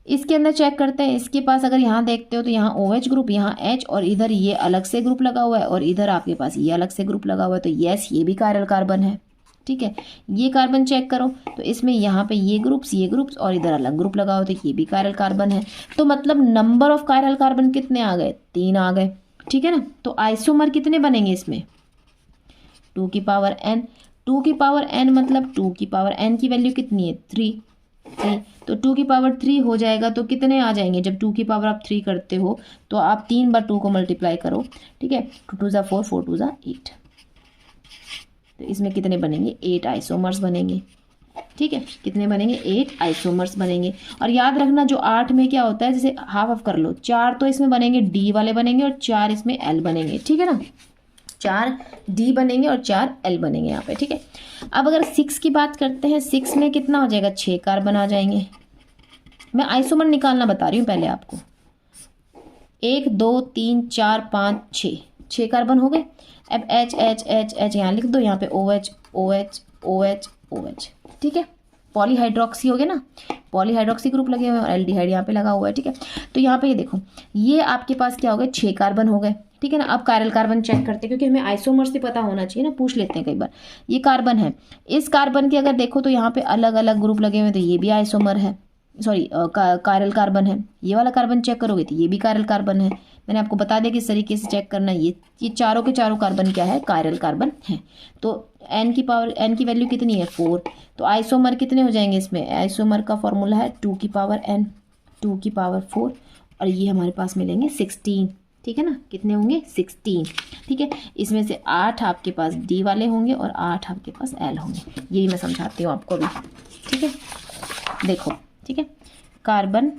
इसके अंदर चेक करते हैं, इसके पास अगर यहाँ देखते हो तो यहाँ OH ग्रुप, यहाँ H, और इधर ये अलग से ग्रुप लगा हुआ है, और इधर आपके पास ये अलग से ग्रुप लगा हुआ है, तो यस ये भी कायरल कार्बन है। ठीक है, ये कार्बन चेक करो, तो इसमें यहाँ पे ये ग्रुप्स और इधर अलग ग्रुप लगा हुआ है, तो ये भी कायरल कार्बन है। तो मतलब नंबर ऑफ कायरल कार्बन कितने आ गए, 3 आ गए। ठीक है ना, तो आइसोमर कितने बनेंगे इसमें, 2 की पावर n। 2 की पावर n मतलब 2 की पावर n की वैल्यू कितनी है, 3। तो 2 की पावर 3 हो जाएगा, तो कितने आ जाएंगे, जब 2 की पावर आप 3 करते हो तो आप 3 बार 2 को मल्टीप्लाई करो। ठीक है, 2 2 4 4 2 8, तो इसमें कितने बनेंगे, 8 आइसोमर्स बनेंगे। ठीक है, कितने बनेंगे, 8 आइसोमर्स बनेंगे। और याद रखना जो 8 में क्या होता है, जैसे हाफ ऑफ कर लो, 4 तो इसमें बनेंगे D वाले बनेंगे और 4 इसमें L बनेंगे। ठीक है ना, 4 D बनेंगे और 4 L बनेंगे यहाँ पे। ठीक है, अब अगर 6 की बात करते हैं, 6 में कितना हो जाएगा, 6 कार्बन आ जाएंगे। मैं आइसोमर निकालना बता रही हूँ पहले आपको। 1 2 3 4 5 6 कार्बन हो गए। अब H यहाँ लिख दो, यहाँ पे OH OH OH OH। ठीक है, पॉलीहाइड्रोक्सी हो गया ना, पॉलीहाइड्रोक्सी ग्रुप लगे हुए हैं और एल्डिहाइड यहाँ पे लगा हुआ है। ठीक है, तो यहाँ पे ये देखो, ये आपके पास क्या हो गए, 6 कार्बन हो गए। ठीक है ना, अब कायरल कार्बन चेक करते हैं, क्योंकि हमें आइसोमर से पता होना चाहिए ना, पूछ लेते हैं कई बार। ये कार्बन है, इस कार्बन के अगर देखो तो यहाँ पे अलग अलग ग्रुप लगे हुए हैं, तो ये भी आइसोमर है, सॉरी कायरल कार्बन है। ये वाला कार्बन चेक करोगे तो ये भी कायरल कार्बन है। मैंने आपको बता दिया किस तरीके से चेक करना है। ये चारों के चारों कार्बन क्या है, कायरल कार्बन है। तो n की वैल्यू कितनी है, 4। तो आइसोमर कितने हो जाएंगे इसमें, आइसोमर का फॉर्मूला है 2 की पावर n 2 की पावर 4, और ये हमारे पास मिलेंगे 16। ठीक है ना, कितने होंगे, 16। ठीक है, इसमें से 8 आपके पास D वाले होंगे और 8 आपके पास L होंगे। यही मैं समझाती हूँ आपको अभी। ठीक है, देखो। ठीक है, कार्बन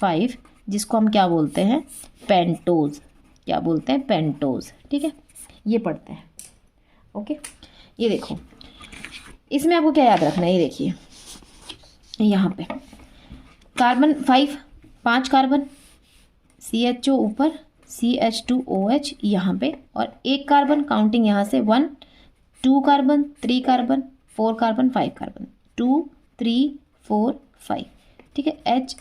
5 जिसको हम क्या बोलते हैं, पेंटोज, क्या बोलते हैं, पेंटोज। ठीक है, ये पढ़ते हैं। ओके, ये देखो, इसमें आपको क्या याद रखना है, ये देखिए यहाँ पे कार्बन 5 कार्बन, CHO ऊपर, CH2OH यहाँ पे, और 1 कार्बन काउंटिंग यहाँ से 1 2 कार्बन 3 कार्बन 4 कार्बन 5 कार्बन 2 3 4 5। ठीक है, H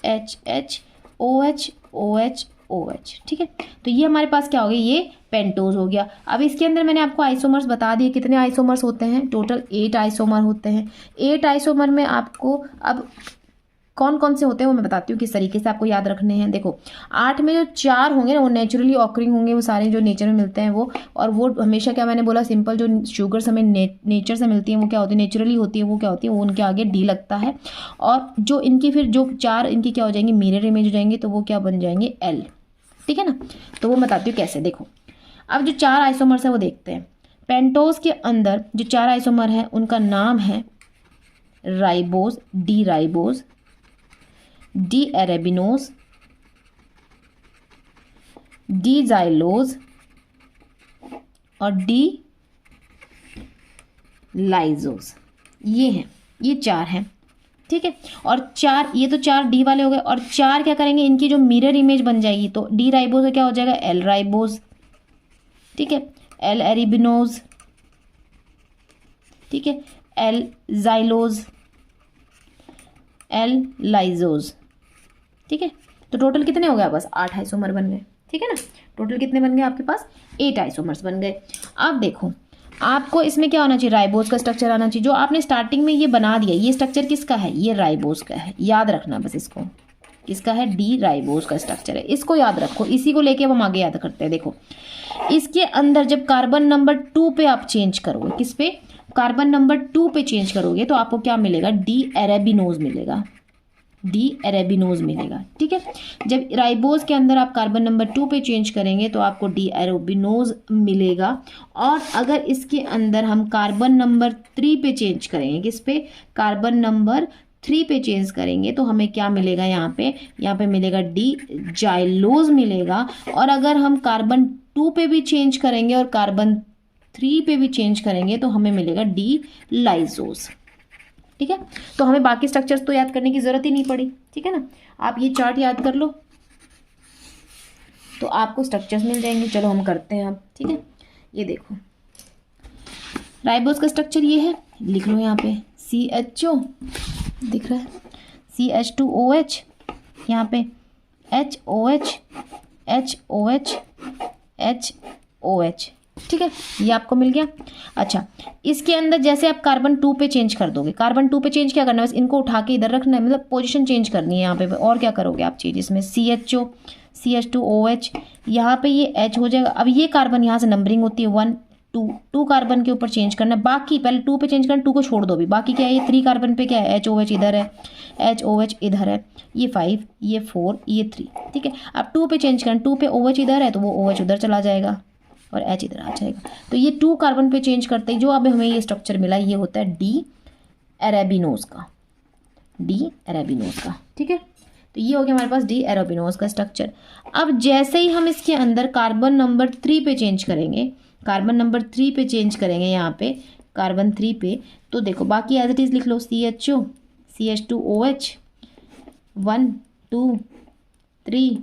OH OH OH। ठीक है, तो ये हमारे पास क्या हो गया, ये पेंटोज हो गया। अब इसके अंदर मैंने आपको आइसोमर्स बता दिए, कितने आइसोमर्स होते हैं, टोटल 8 आइसोमर होते हैं। 8 आइसोमर में आपको अब कौन कौन से होते हैं वो मैं बताती हूँ, किस तरीके से आपको याद रखने हैं। देखो 8 में जो 4 होंगे ना, वो नेचुरली ऑकरिंग होंगे, वो सारे जो नेचर में मिलते हैं वो। और वो हमेशा क्या मैंने बोला, सिंपल जो शुगर्स हमें नेचर से मिलती हैं वो क्या होती है, नेचुरली होती है, वो क्या होती है, वो उनके आगे D लगता है। और जो इनकी फिर जो 4 इनकी क्या हो जाएंगे, मिरर इमेज हो जाएंगे, तो वो क्या बन जाएंगे, L। ठीक है ना, तो वो बताती हूँ कैसे। देखो अब जो 4 आइसोमर्स है वो देखते हैं। पेंटोज के अंदर जो 4 आइसोमर है उनका नाम है ribose, D ribose, D एरेबिनोज, D xylose और D लाइजोज। ये हैं, ये 4 हैं। ठीक है। और 4, ये तो 4 डी वाले हो गए, और 4 क्या करेंगे, इनकी जो मिरर इमेज बन जाएगी, तो डी राइबोज का क्या हो जाएगा, एल राइबोज, ठीक है, एल एरिबिनोज, ठीक है, एल जाइलोज, एल लाइजोज, ठीक है। तो टोटल कितने हो गए, बस 8 आइसोमर बन गए, ठीक है ना। टोटल कितने बन गए आपके पास, 8 आइसोमर्स बन गए। अब देखो आपको इसमें क्या होना चाहिए, राइबोज का स्ट्रक्चर आना चाहिए। जो आपने स्टार्टिंग में ये बना दिया, ये स्ट्रक्चर किसका है, ये राइबोज का है, याद रखना बस इसको, किसका है, डी राइबोज का स्ट्रक्चर है, इसको याद रखो। इसी को लेके अब हम आगे याद करते हैं। देखो इसके अंदर जब कार्बन नंबर 2 पे आप चेंज करोगे, किस पे, कार्बन नंबर 2 पे चेंज करोगे, तो आपको क्या मिलेगा, डी एरेबिनोज मिलेगा, डी एरेबिनोज मिलेगा, ठीक है। जब राइबोज के अंदर आप कार्बन नंबर 2 पे चेंज करेंगे तो आपको डी एरेबिनोज मिलेगा। और अगर इसके अंदर हम कार्बन नंबर 3 पे चेंज करेंगे, किस पे, कार्बन नंबर 3 पे चेंज करेंगे, तो हमें क्या मिलेगा, यहाँ पे मिलेगा डी जाइलोज मिलेगा। और अगर हम कार्बन 2 पे भी चेंज करेंगे और कार्बन 3 पे भी चेंज करेंगे तो हमें मिलेगा डी लाइजोज, ठीक है। तो हमें बाकी स्ट्रक्चर्स तो याद करने की जरूरत ही नहीं पड़ी, ठीक है ना। आप ये चार्ट याद कर लो तो आपको स्ट्रक्चर्स मिल जाएंगे। चलो हम करते हैं अब, ठीक है। ये देखो राइबोज का स्ट्रक्चर ये है, लिख लो यहाँ पे CHO दिख रहा है, CH2OH, यहाँ पे HOH, HOH, HOH, ठीक है, ये आपको मिल गया। अच्छा इसके अंदर जैसे आप कार्बन 2 पे चेंज कर दोगे, कार्बन 2 पे चेंज क्या करना है, बस इनको उठा के इधर रखना है, मतलब पोजीशन चेंज करनी है यहाँ पे। और क्या करोगे आप चीज, इसमें CHO, CH2OH, यहाँ पे ये H हो जाएगा। अब ये कार्बन यहाँ से नंबरिंग होती है 1 2 कार्बन के ऊपर चेंज करना है। बाकी पहले 2 पे चेंज करना, 2 को छोड़ दो भी, बाकी क्या है, ये 3 कार्बन पे क्या है, HOH इधर है, HOH इधर है, ये 5, ये 4, ये 3, ठीक है। अब 2 पे चेंज करना, 2 पे OH इधर है तो वो OH उधर चला जाएगा और H इधर आ जाएगा। तो ये 2 कार्बन पे चेंज करते ही जो अब हमें ये स्ट्रक्चर मिला, ये होता है डी एरेबिनोज का, डी एरेबिनोज का, ठीक है। तो ये हो गया हमारे पास डी एरेबिनोज का स्ट्रक्चर। अब जैसे ही हम इसके अंदर कार्बन नंबर 3 पे चेंज करेंगे, कार्बन नंबर 3 पे चेंज करेंगे, यहाँ पे कार्बन 3 पे, तो देखो बाकी एज इट इज़ लिख लो, CHO, CH2OH, 1 2 3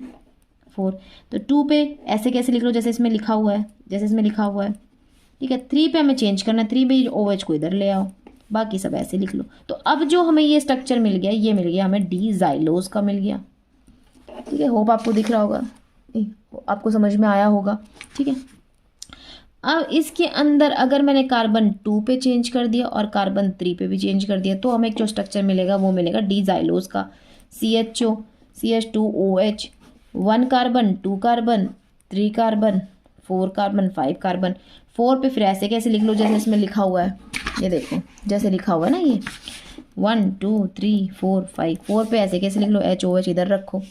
4। तो 2 पे ऐसे कैसे लिख लो, जैसे इसमें लिखा हुआ है, जैसे इसमें लिखा हुआ है, ठीक है। 3 पे हमें चेंज करना है, 3 पे OH को इधर ले आओ, बाकी सब ऐसे लिख लो। तो अब जो हमें ये स्ट्रक्चर मिल गया, ये मिल गया हमें डी जाइलोज का मिल गया, ठीक है। होप आपको दिख रहा होगा, आपको समझ में आया होगा, ठीक है। अब इसके अंदर अगर मैंने कार्बन 2 पे चेंज कर दिया और कार्बन 3 पे भी चेंज कर दिया, तो हमें जो स्ट्रक्चर मिलेगा वो मिलेगा डी जाइलोज का, CHO, CH2OH, 1 carbon, 2 carbon, 3 carbon, 4 carbon, 5 carbon. 4 पे फिर ऐसे कैसे लिख लो, जैसे इसमें लिखा हुआ है, ये देखो जैसे लिखा हुआ है ना, ये 1 2 3 4 5, 4 पे ऐसे कैसे लिख लो, HOH इधर रखो।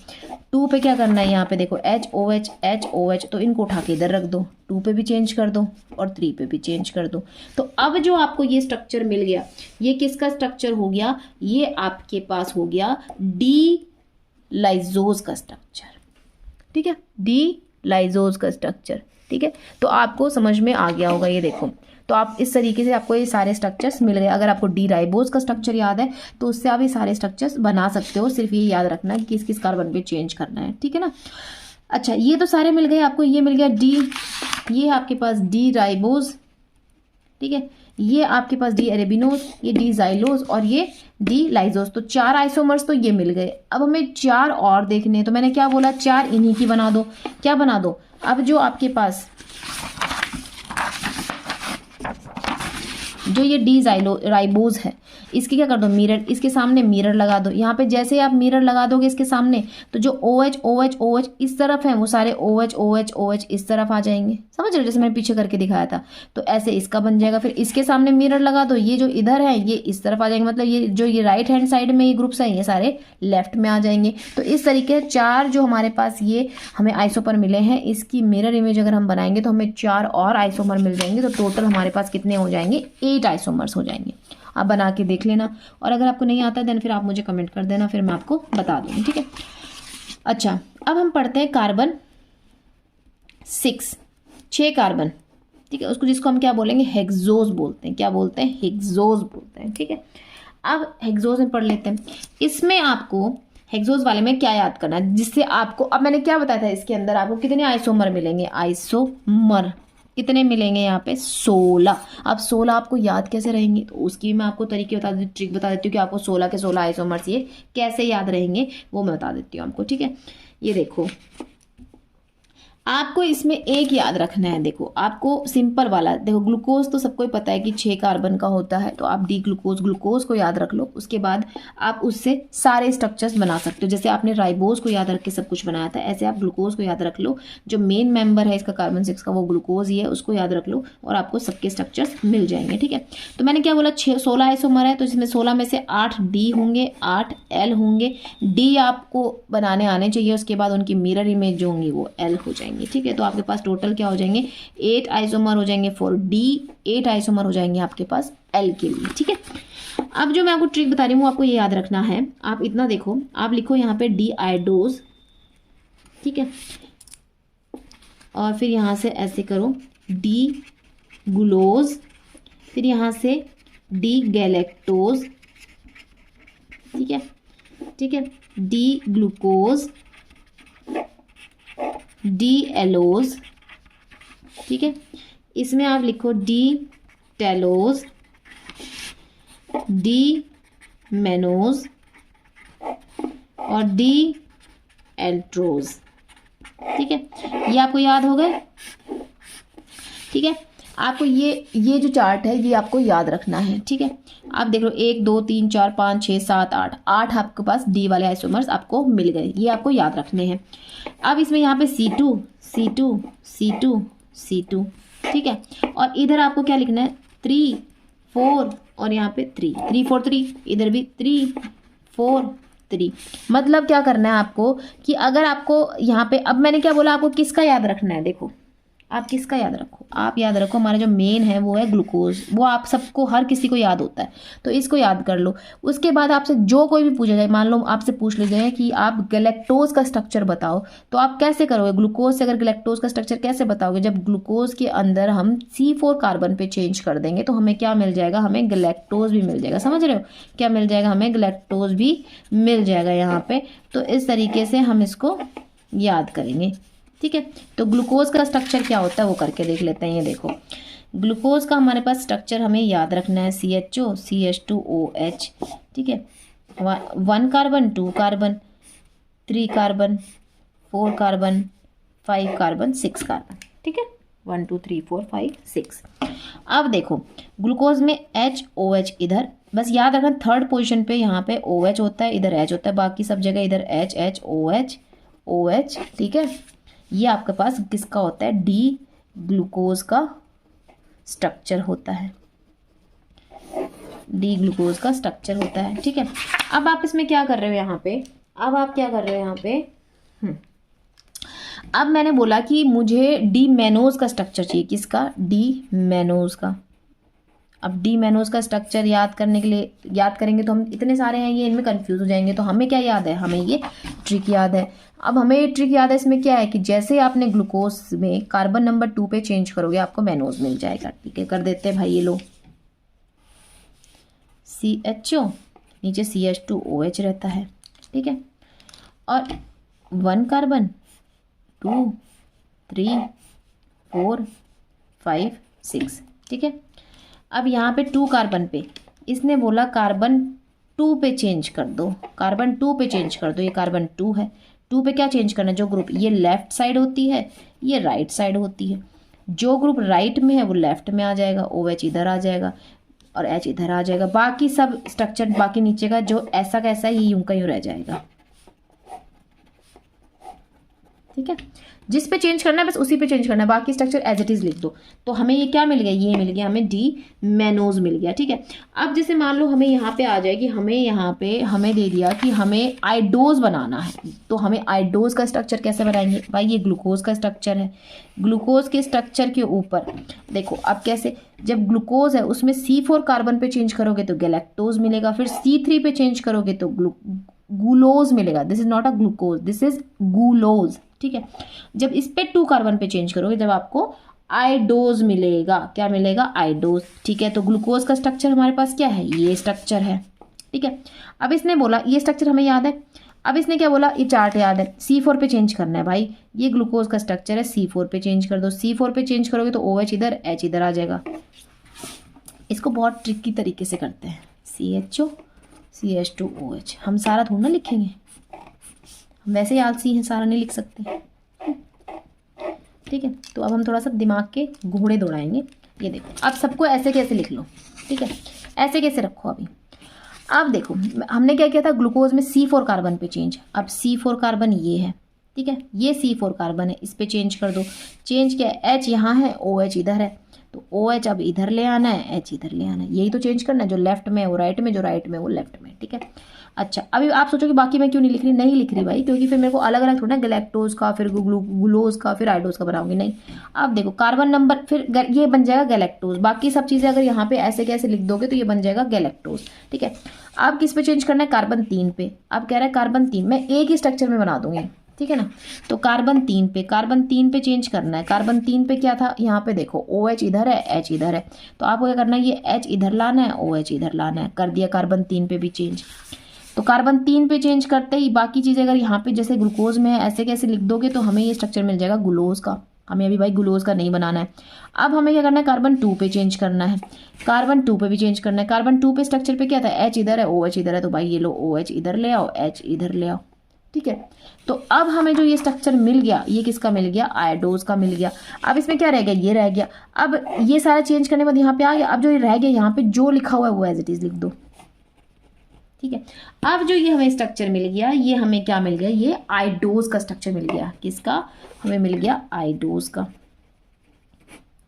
2 पे क्या करना है, यहाँ पे देखो HOH, HOH, तो इनको उठा के इधर रख दो, 2 पे भी चेंज कर दो और 3 पे भी चेंज कर दो। तो अब जो आपको ये स्ट्रक्चर मिल गया, ये किसका स्ट्रक्चर हो गया, ये आपके पास हो गया डी लाइजोज का स्ट्रक्चर, ठीक है, डी लाइजोज का स्ट्रक्चर, ठीक है। तो आपको समझ में आ गया होगा, ये देखो। तो आप इस तरीके से आपको ये सारे स्ट्रक्चर्स मिल गए। अगर आपको डी राइबोज का स्ट्रक्चर याद है तो उससे आप ये सारे स्ट्रक्चर्स बना सकते हो, सिर्फ ये याद रखना कि किस किस कार्बन पे चेंज करना है, ठीक है ना। अच्छा ये तो सारे मिल गए आपको, ये मिल गया डी, ये आपके पास डी राइबोज, ठीक है, ये आपके पास डी एरेबिनोज, ये डी जाइलोज और ये डी लाइजोज। तो 4 आइसोमर्स तो ये मिल गए। अब हमें 4 और देखने हैं, तो मैंने क्या बोला, 4 इन्हीं की बना दो। क्या बना दो, अब जो आपके पास जो ये डी राइबोज है, इसके क्या कर दो, मिरर, इसके सामने मिरर लगा दो। यहाँ पे जैसे ही आप मिरर लगा दोगे इसके सामने, तो जो OH OH OH इस तरफ है वो सारे OH OH OH इस तरफ आ जाएंगे, समझ रहे हो, जैसे मैंने पीछे करके दिखाया था। तो ऐसे इसका बन जाएगा। फिर इसके सामने मिरर लगा दो, ये जो इधर है ये इस तरफ आ जाएंगे, मतलब ये जो ये राइट हैंड साइड में ये ग्रुप्स हैं ये सारे लेफ्ट में आ जाएंगे। तो इस तरीके 4 जो हमारे पास ये हमें आइसोमर मिले हैं, इसकी मिरर इमेज अगर हम बनाएंगे तो हमें 4 और आइसोमर मिल जाएंगे। तो टोटल हमारे पास कितने हो जाएंगे, 8 आइसोमर्स हो जाएंगे। आप बना के देख लेना, और अगर आपको नहीं आता देन फिर आप मुझे कमेंट कर देना, फिर मैं आपको बता दूँगी, ठीक है। अच्छा अब हम पढ़ते हैं कार्बन 6 कार्बन, ठीक है, उसको जिसको हम क्या बोलेंगे, हेक्सोज बोलते हैं। क्या बोलते हैं, हेक्सोज बोलते हैं, ठीक है। अब हेक्सोज में पढ़ लेते हैं। इसमें आपको हेक्सोज वाले में क्या याद करना है, जिससे आपको, अब मैंने क्या बताया था, इसके अंदर आपको कितने आइसोमर मिलेंगे, आइसोमर कितने मिलेंगे यहाँ पे 16। अब 16 आपको याद कैसे रहेंगे, तो उसकी मैं आपको तरीके बता देती, ट्रिक बता देती हूँ कि आपको 16 के 16 आइसोमर्स ये कैसे याद रहेंगे, वो मैं बता देती हूँ आपको, ठीक है। ये देखो, आपको इसमें एक याद रखना है, देखो आपको सिंपल वाला, देखो ग्लूकोज तो सबको ही पता है कि 6 कार्बन का होता है, तो आप डी ग्लूकोज, ग्लूकोज को याद रख लो। उसके बाद आप उससे सारे स्ट्रक्चर्स बना सकते हो, जैसे आपने राइबोज को याद रख के सब कुछ बनाया था, ऐसे आप ग्लूकोज को याद रख लो। जो मेन मेंबर है इसका कार्बन 6 का वो ग्लूकोज ही है, उसको याद रख लो और आपको सबके स्ट्रक्चर्स मिल जाएंगे, ठीक है। तो मैंने क्या बोला, 16 आइसोमर है, तो इसमें 16 में से 8 डी होंगे, 8 एल होंगे। डी आपको बनाने आने चाहिए, उसके बाद उनकी मिरर इमेज जो होंगी वो एल हो जाएंगी, ठीक है। तो आपके पास टोटल क्या हो जाएंगे, 8 आइसोमर हो जाएंगे फॉर डी, 8 आइसोमर हो जाएंगे आपके पास एल के लिए, ठीक है। अब जो मैं आपको ट्रिक बता रही हूँ वो आपको ये याद रखना है। आप इतना देखो, आप लिखो यहाँ पे डी आइडोज, ठीक है, और फिर यहाँ से ऐसे करो डी ग्लूकोज, फिर यहाँ से डी गैलेक्टोज, ठीक है, ठीक है, डी ग्लूकोज, डी एलोज, ठीक है। इसमें आप लिखो डी टेलोज, डी मेनोज और डी एल्ट्रोज, ठीक है। ये आपको याद हो गए, ठीक है। आपको ये जो चार्ट है ये आपको याद रखना है, ठीक है। आप देख लो 1 2 3 4 5 6 7 8, 8 आपके पास डी वाले आइसोमर्स आपको मिल गए, ये आपको याद रखने हैं। अब इसमें यहाँ पे C2 C2 C2 C2, ठीक है। और इधर आपको क्या लिखना है, 3 4 और यहाँ पे 3 3 4 3, इधर भी 3 4 3। मतलब क्या करना है आपको कि अगर आपको यहाँ पे, अब मैंने क्या बोला आपको किसका याद रखना है, देखो आप किसका याद रखो, आप याद रखो हमारा जो मेन है वो है ग्लूकोज, वो आप सबको हर किसी को याद होता है, तो इसको याद कर लो। उसके बाद आपसे जो कोई भी पूछा जाए, मान लो आपसे पूछ ले जाए कि आप गैलेक्टोज का स्ट्रक्चर बताओ, तो आप कैसे करोगे, ग्लूकोज से अगर गैलेक्टोज का स्ट्रक्चर कैसे बताओगे, जब ग्लूकोज के अंदर हम C4 कार्बन पे चेंज कर देंगे तो हमें क्या मिल जाएगा, हमें गैलेक्टोज भी मिल जाएगा, समझ रहे हो, क्या मिल जाएगा, हमें गैलेक्टोज भी मिल जाएगा यहाँ पे। तो इस तरीके से हम इसको याद करेंगे, ठीक है। तो ग्लूकोज का स्ट्रक्चर क्या होता है वो करके देख लेते हैं। ये देखो ग्लूकोज का हमारे पास स्ट्रक्चर हमें याद रखना है, CHO CH2OH, ठीक है, 1 carbon 2 carbon 3 carbon 4 carbon 5 carbon 6 carbon, ठीक है, 1 2 3 4 5 6। अब देखो ग्लूकोज में HOH, इधर बस याद रखना थर्ड पोजीशन पे यहाँ पे OH होता है, इधर H होता है, बाकी सब जगह इधर HH OH, ठीक है। ये आपके पास किसका होता है, डी ग्लूकोज का स्ट्रक्चर होता है, डी ग्लूकोज का स्ट्रक्चर होता है, ठीक है। अब आप इसमें क्या कर रहे हो यहाँ पे, अब आप क्या कर रहे हो यहाँ पे, अब मैंने बोला कि मुझे डी मेनोज का स्ट्रक्चर चाहिए, किसका, डी मेनोज का। अब डी मेनोज का स्ट्रक्चर याद करने के लिए, याद करेंगे तो हम इतने सारे हैं, ये इनमें कंफ्यूज हो जाएंगे, तो हमें क्या याद है, हमें ये ट्रिक याद है। अब हमें ये ट्रिक याद है, इसमें क्या है कि जैसे आपने ग्लूकोज में कार्बन नंबर 2 पे चेंज करोगे आपको मेनोज मिल जाएगा, ठीक है। कर देते हैं भाई, ये लो CHO, नीचे CH2OH रहता है, ठीक है, और 1 कार्बन 2 3 4 5 6, ठीक है। अब यहाँ पे 2 कार्बन पे इसने बोला कार्बन 2 पे चेंज कर दो, कार्बन 2 पे चेंज कर दो, ये कार्बन 2 है, 2 पे क्या चेंज करना है, जो ग्रुप ये लेफ्ट साइड होती है ये राइट साइड होती है, जो ग्रुप राइट में है वो लेफ्ट में आ जाएगा, OH इधर आ जाएगा और H इधर आ जाएगा, बाकी सब स्ट्रक्चर बाकी नीचे का जो ऐसा का ऐसा ही यूं का यूं रह जाएगा, ठीक है। जिस पे चेंज करना है बस उसी पे चेंज करना है, बाकी स्ट्रक्चर एज इट इज लिख दो। तो हमें ये क्या मिल गया, ये मिल गया हमें डी मेनोज मिल गया, ठीक है। अब जैसे मान लो हमें यहाँ पे आ जाएगी, हमें यहाँ पे हमें दे दिया कि हमें आइडोज बनाना है, तो हमें आइडोज का स्ट्रक्चर कैसे बनाएंगे, भाई ये ग्लूकोज का स्ट्रक्चर है, ग्लूकोज के स्ट्रक्चर के ऊपर देखो अब कैसे, जब ग्लूकोज है उसमें C4 कार्बन पे चेंज करोगे तो गैलेक्टोज मिलेगा, फिर C3 पे चेंज करोगे तो ग्लूलोज मिलेगा, this is not a glucose, this is glulose, ठीक है। जब इस पे 2 कार्बन पे चेंज करोगे जब आपको आइडोज मिलेगा, क्या मिलेगा, आइडोज, ठीक है। तो ग्लूकोज का स्ट्रक्चर हमारे पास क्या है, ये स्ट्रक्चर है, ठीक है। अब इसने बोला ये स्ट्रक्चर हमें याद है, अब इसने क्या बोला, ये चार्ट याद है, C4 पे चेंज करना है भाई। ये ग्लूकोज का स्ट्रक्चर है, C4 पे चेंज कर दो। C4 पे चेंज करोगे तो OH इधर, H इधर आ जाएगा। इसको बहुत ट्रिकी तरीके से करते हैं, CHO CH2OH। हम सारा थोड़ा ना लिखेंगे, हम वैसे ही आलसी हैं, सारा नहीं लिख सकते, ठीक है। तो अब हम थोड़ा सा दिमाग के घोड़े दौड़ाएंगे। ये देखो, अब सबको ऐसे कैसे लिख लो, ठीक है, ऐसे कैसे रखो अभी। अब देखो हमने क्या किया था, ग्लूकोज में C4 कार्बन पे चेंज। अब C4 कार्बन ये है, ठीक है, ये C4 कार्बन है, इस पे चेंज कर दो। चेंज क्या है, H यहाँ है, OH इधर है, तो OH अब इधर ले आना है, H इधर ले आना है। यही तो चेंज करना है, जो लेफ्ट में है वो राइट में, जो राइट में वो लेफ्ट में, ठीक है। अच्छा, अभी आप सोचो कि बाकी मैं क्यों नहीं लिख रही, नहीं लिख रही भाई, क्योंकि फिर मेरे को अलग अलग थोड़ा ना गैलेक्टोज का, फिर ग्लूकोज का, फिर आइडोज का बनाऊंगी, नहीं। अब देखो कार्बन नंबर, फिर ये बन जाएगा गैलेक्टोज। बाकी सब चीज़ें अगर यहाँ पे ऐसे कैसे लिख दोगे तो ये बन जाएगा गैलेक्टोज, ठीक है। अब किस पे चेंज करना है, कार्बन 3 पे। अब कह रहा है कार्बन 3 मैं एक ही स्ट्रक्चर में बना दूंगी, ठीक है ना। तो कार्बन 3 पे, कार्बन 3 पे चेंज करना है। कार्बन 3 पे क्या था, यहाँ पे देखो OH इधर है, H इधर है, तो आपको क्या करना है, ये H इधर लाना है, OH इधर लाना है। कर दिया कार्बन 3 पे भी चेंज। तो कार्बन 3 पे चेंज करते ही बाकी चीज़ें अगर यहाँ पे जैसे ग्लूकोज में है ऐसे कैसे लिख दोगे तो हमें ये स्ट्रक्चर मिल जाएगा ग्लूकोज का। हमें अभी भाई ग्लूकोज का नहीं बनाना है। अब हमें क्या करना है, कार्बन 2 पे चेंज करना है। कार्बन 2 पे भी चेंज करना है। कार्बन 2 पे स्ट्रक्चर पे क्या था, H इधर है, OH इधर है, तो भाई ये लो OH इधर ले आओ, H इधर ले आओ, ठीक है। तो अब हमें जो ये स्ट्रक्चर मिल गया, ये किसका मिल गया, आयोडोज का मिल गया। अब इसमें क्या रह गया, ये रह गया। अब ये सारा चेंज करने के बाद यहाँ पे आ गया। अब जो ये रह गया यहाँ पे जो लिखा हुआ है वो एज इट इज लिख दो, ठीक है। अब जो ये हमें स्ट्रक्चर मिल गया, ये हमें क्या मिल गया, ये आइडोज का स्ट्रक्चर मिल गया। किसका, हमें मिल गया आइडोज का,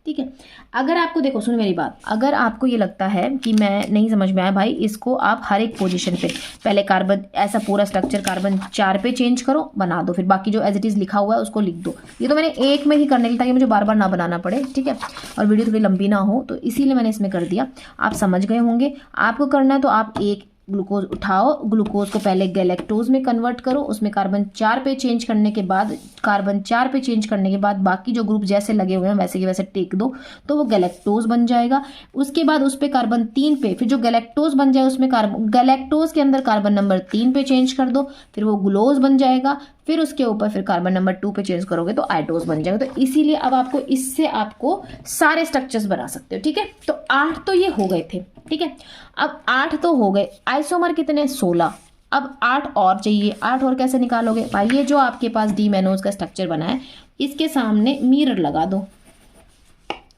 ठीक है। अगर आपको देखो, सुनो मेरी बात, अगर आपको ये लगता है कि मैं नहीं समझ में आया भाई, इसको आप हर एक पोजीशन पे पहले कार्बन ऐसा पूरा स्ट्रक्चर कार्बन 4 पे चेंज करो, बना दो, फिर बाकी जो एज इट इज लिखा हुआ है उसको लिख दो। ये तो मैंने एक में ही करने के लिए, ताकि मुझे बार बार ना बनाना पड़े, ठीक है, और वीडियो थोड़ी लंबी ना हो, तो इसीलिए मैंने इसमें कर दिया। आप समझ गए होंगे। आपको करना है तो आप एक ग्लूकोज उठाओ, ग्लूकोज को पहले गैलेक्टोज में कन्वर्ट करो, उसमें कार्बन 4 पे चेंज करने के बाद, कार्बन 4 पे चेंज करने के बाद बाकी जो ग्रुप जैसे लगे हुए हैं वैसे के वैसे टेक दो, तो वो गैलेक्टोज बन जाएगा। उसके बाद उस पर कार्बन 3 पे, फिर जो गैलेक्टोज बन जाए उसमें कार्बन, गैलेक्टोज के अंदर कार्बन नंबर 3 पे चेंज कर दो, फिर वो ग्लूकोज बन जाएगा। फिर उसके ऊपर फिर कार्बन नंबर 2 पे चेंज करोगे तो आइडोज बन जाएगा। तो इसीलिए अब आपको इससे आपको सारे स्ट्रक्चर्स बना सकते हो, ठीक है। तो 8 तो ये हो गए थे, ठीक है। अब 8 तो हो गए, आइसोमर कितने, 16। अब 8 और चाहिए। 8 और कैसे निकालोगे भाई, ये जो आपके पास डी मैनोज का स्ट्रक्चर बना है इसके सामने मिरर लगा दो,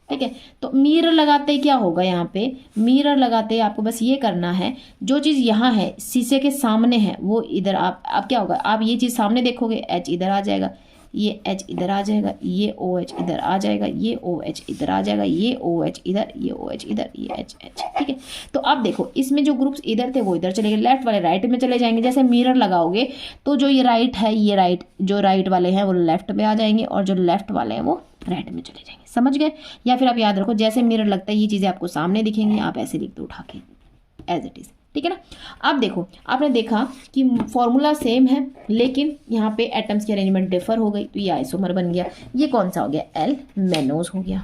ठीक है। तो मिरर लगाते ही क्या होगा, यहाँ पे मिरर लगाते ही आपको बस ये करना है, जो चीज़ यहाँ है शीशे के सामने है वो इधर, आप क्या होगा, आप ये चीज़ सामने देखोगे, H इधर आ जाएगा, ये H इधर आ जाएगा, ये OH इधर आ जाएगा, ये OH इधर आ जाएगा, ये OH इधर, ये OH इधर, ये H, ठीक है। तो अब देखो इसमें जो ग्रुप्स इधर थे वो इधर चले गए, लेफ्ट वाले राइट में चले जाएंगे। जैसे मिरर लगाओगे तो जो ये राइट है, ये राइट, जो राइट वाले हैं वो लेफ्ट में आ जाएंगे और जो लेफ्ट वाले हैं वो राइट में चले जाएंगे, समझ गए। या फिर आप याद रखो, जैसे मिरर लगता है ये चीज़ें आपको सामने दिखेंगी, आप ऐसे लिख दो उठा के एज इट इज़, ठीक है ना। अब देखो आपने देखा कि फॉर्मूला सेम है लेकिन यहाँ पे एटम्स की अरेंजमेंट डिफर हो गई, तो ये आइसोमर बन गया। ये कौन सा हो गया, एल मैनोज हो गया,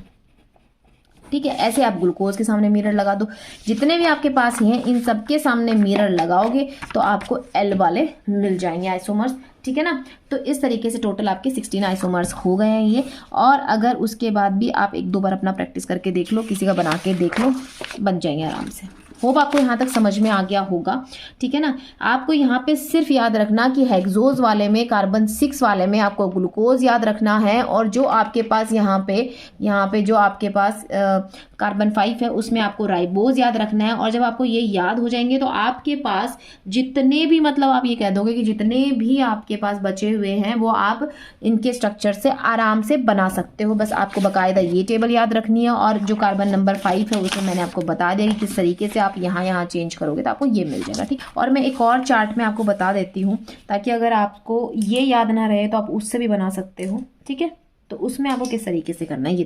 ठीक है। ऐसे आप ग्लूकोज के सामने मिरर लगा दो, जितने भी आपके पास हैं इन सब के सामने मिरर लगाओगे तो आपको एल वाले मिल जाएंगे आइसोमर्स, ठीक है ना। तो इस तरीके से टोटल आपके 16 आइसोमर्स हो गए हैं ये। और अगर उसके बाद भी आप 1-2 बार अपना प्रैक्टिस करके देख लो, किसी का बना के देख लो, बन जाएंगे आराम से। होप आपको यहाँ तक समझ में आ गया होगा, ठीक है ना। आपको यहाँ पे सिर्फ याद रखना कि हेक्सोज वाले में, कार्बन 6 वाले में आपको ग्लूकोज याद रखना है, और जो आपके पास यहाँ पे जो आपके पास कार्बन 5 है उसमें आपको राइबोज याद रखना है। और जब आपको ये याद हो जाएंगे तो आपके पास जितने भी, मतलब आप ये कह दोगे कि जितने भी आपके पास बचे हुए हैं वो आप इनके स्ट्रक्चर से आराम से बना सकते हो। बस आपको बाकायदा ये टेबल याद रखनी है, और जो कार्बन नंबर 5 है उसमें मैंने आपको बता दिया कि किस तरीके से आप यहाँ चेंज करोगे तो आपको ये मिल जाएगा, ठीक। और मैं एक और चार्ट में आपको बता देती हूँ ताकि अगर आपको ये याद ना रहे तो आप उससे भी बना सकते हो, ठीक है। तो उसमें आपको किस तरीके से करना है ये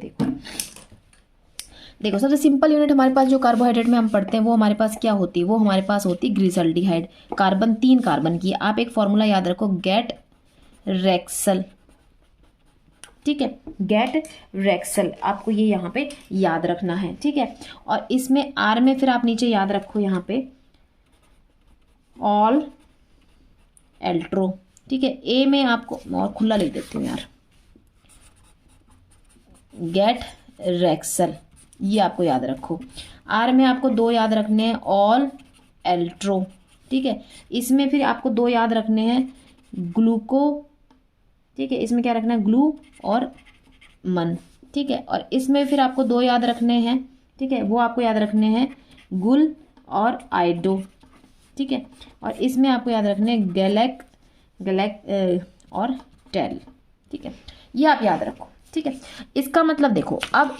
देखो सबसे सिंपल यूनिट हमारे पास जो कार्बोहाइड्रेट में हम पढ़ते हैं वो हमारे पास क्या होती है, वो हमारे पास होती है ग्लिसल्डिहाइड। कार्बन 3 कार्बन की, आप एक फॉर्मूला याद रखो, गेट रेक्सल, ठीक है, गेट रेक्सल, आपको ये यहाँ पे याद रखना है, ठीक है। और इसमें आर में फिर आप नीचे याद रखो यहाँ पे ऑल एल्ट्रो, ठीक है। ए में आपको और खुला लिख देती हूँ यार, गेट रेक्सल, ये आपको याद रखो। आर में आपको 2 याद रखने हैं, ऑल एल्ट्रो, ठीक है। इसमें फिर आपको 2 याद रखने हैं, ग्लूको, ठीक है। इसमें क्या रखना है, ग्लू और मन, ठीक है। और इसमें फिर आपको 2 याद रखने हैं, ठीक है। वो आपको याद रखने हैं गुल और आइडो, ठीक है। और इसमें आपको याद रखने हैं गैलेक और टेल, ठीक है। ये आप याद रखो, ठीक है। इसका मतलब देखो, अब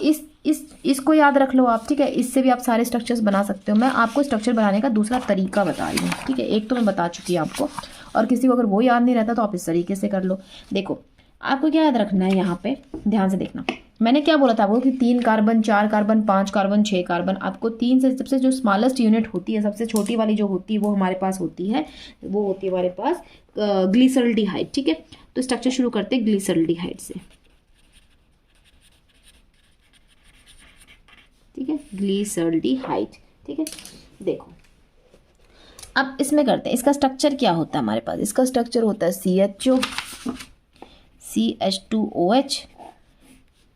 इसको याद रख लो आप, ठीक है। इससे भी आप सारे स्ट्रक्चर्स बना सकते हो। मैं आपको स्ट्रक्चर बनाने का दूसरा तरीका बता रही हूँ, ठीक है। एक तो मैं बता चुकी हूँ आपको, और किसी को अगर वो याद नहीं रहता तो आप इस तरीके से कर लो। देखो आपको क्या याद रखना है, यहाँ पे ध्यान से देखना, मैंने क्या बोला था आपको कि 3 कार्बन, 4 कार्बन, 5 कार्बन, 6 कार्बन। आपको 3 से सबसे जो स्मॉलेस्ट यूनिट होती है, सबसे छोटी वाली जो होती है वो हमारे पास होती है, वो होती है हमारे पास ग्लिसरल्डिहाइड, ठीक है। तो स्ट्रक्चर शुरू करते हैं ग्लिसरल्डिहाइड से, ठीक है, ग्लिसरल्डिहाइड, ठीक है। देखो अब इसमें करते हैं, इसका स्ट्रक्चर क्या होता है हमारे पास, इसका स्ट्रक्चर होता है CHO, CH2OH,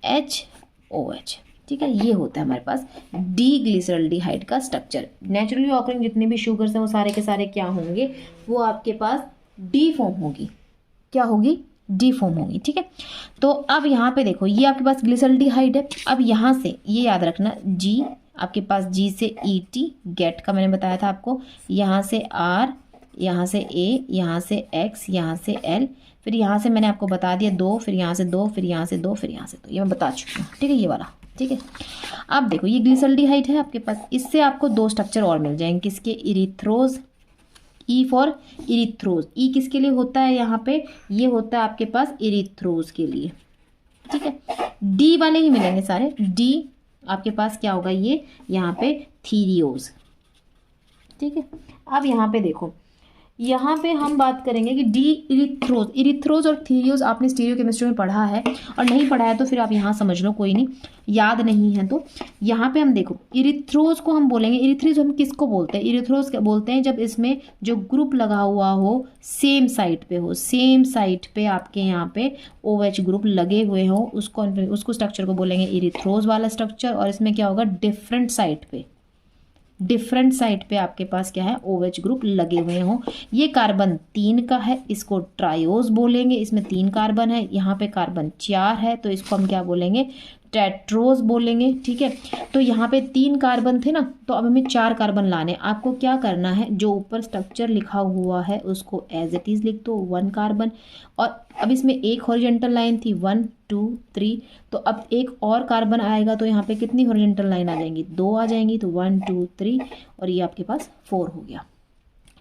HOH, ठीक है। ये होता है हमारे पास डी ग्लिसरल्डिहाइड का स्ट्रक्चर। नेचुरली ऑकरिंग जितने भी शुगर्स हैं वो सारे के सारे क्या होंगे, वो आपके पास डी फॉर्म होगी, क्या होगी, डी फॉर्म होगी, ठीक है। तो अब यहाँ पे देखो, ये आपके पास ग्लिसरल्डिहाइड है। अब यहाँ से ये याद रखना, जी आपके पास जी से ET, गेट का मैंने बताया था आपको, यहाँ से R, यहाँ से A, यहाँ से X, यहाँ से L, फिर यहाँ से मैंने आपको बता दिया 2, फिर यहाँ से 2, फिर यहाँ से 2, फिर यहाँ से 2, ये मैं बता चुकी हूँ, ठीक है, ये वाला, ठीक है। अब देखो ये ग्लिसरल्डिहाइड है आपके पास, इससे आपको 2 स्ट्रक्चर और मिल जाएंगे, किसके, इरिथ्रोज, ई फॉर इरिथ्रोज, ई किसके लिए होता है यहाँ पे, ये होता है आपके पास इरिथ्रोज के लिए, ठीक है। डी वाले ही मिलेंगे सारे, डी आपके पास क्या होगा, ये यहाँ पे थीरियोज, ठीक है। अब यहाँ पे देखो, यहाँ पे हम बात करेंगे कि डी इरिथ्रोज, इरिथ्रोज और थीरियोज आपने स्टीरियोकेमिस्ट्री में पढ़ा है, और नहीं पढ़ा है तो फिर आप यहाँ समझ लो, कोई नहीं, याद नहीं है तो यहाँ पे हम देखो, इरिथ्रोज को हम बोलेंगे, इरिथ्रोज हम किसको बोलते हैं, इरिथ्रोज क्या बोलते हैं, जब इसमें जो ग्रुप लगा हुआ हो सेम साइट पे हो, सेम साइट पे आपके यहाँ पे OH ग्रुप लगे हुए हो, उसको स्ट्रक्चर को बोलेंगे इरिथ्रोज वाला स्ट्रक्चर। और इसमें क्या होगा, डिफरेंट साइट पे आपके पास क्या है, OH ग्रुप लगे हुए हों। ये कार्बन 3 का है, इसको ट्रायोज बोलेंगे, इसमें 3 कार्बन है, यहाँ पे कार्बन 4 है, तो इसको हम क्या बोलेंगे, टेट्रोज बोलेंगे, ठीक है। तो यहाँ पे 3 कार्बन थे ना, तो अब हमें 4 कार्बन लाने। आपको क्या करना है, जो ऊपर स्ट्रक्चर लिखा हुआ है उसको एज इट इज लिख दो, 1 कार्बन, और अब इसमें एक हॉरिजॉन्टल लाइन थी 1 2 3, तो अब एक और कार्बन आएगा तो यहाँ पे कितनी हॉरिजॉन्टल लाइन आ जाएंगी, 2 आ जाएंगी, तो 1 2 3, और ये आपके पास 4 हो गया,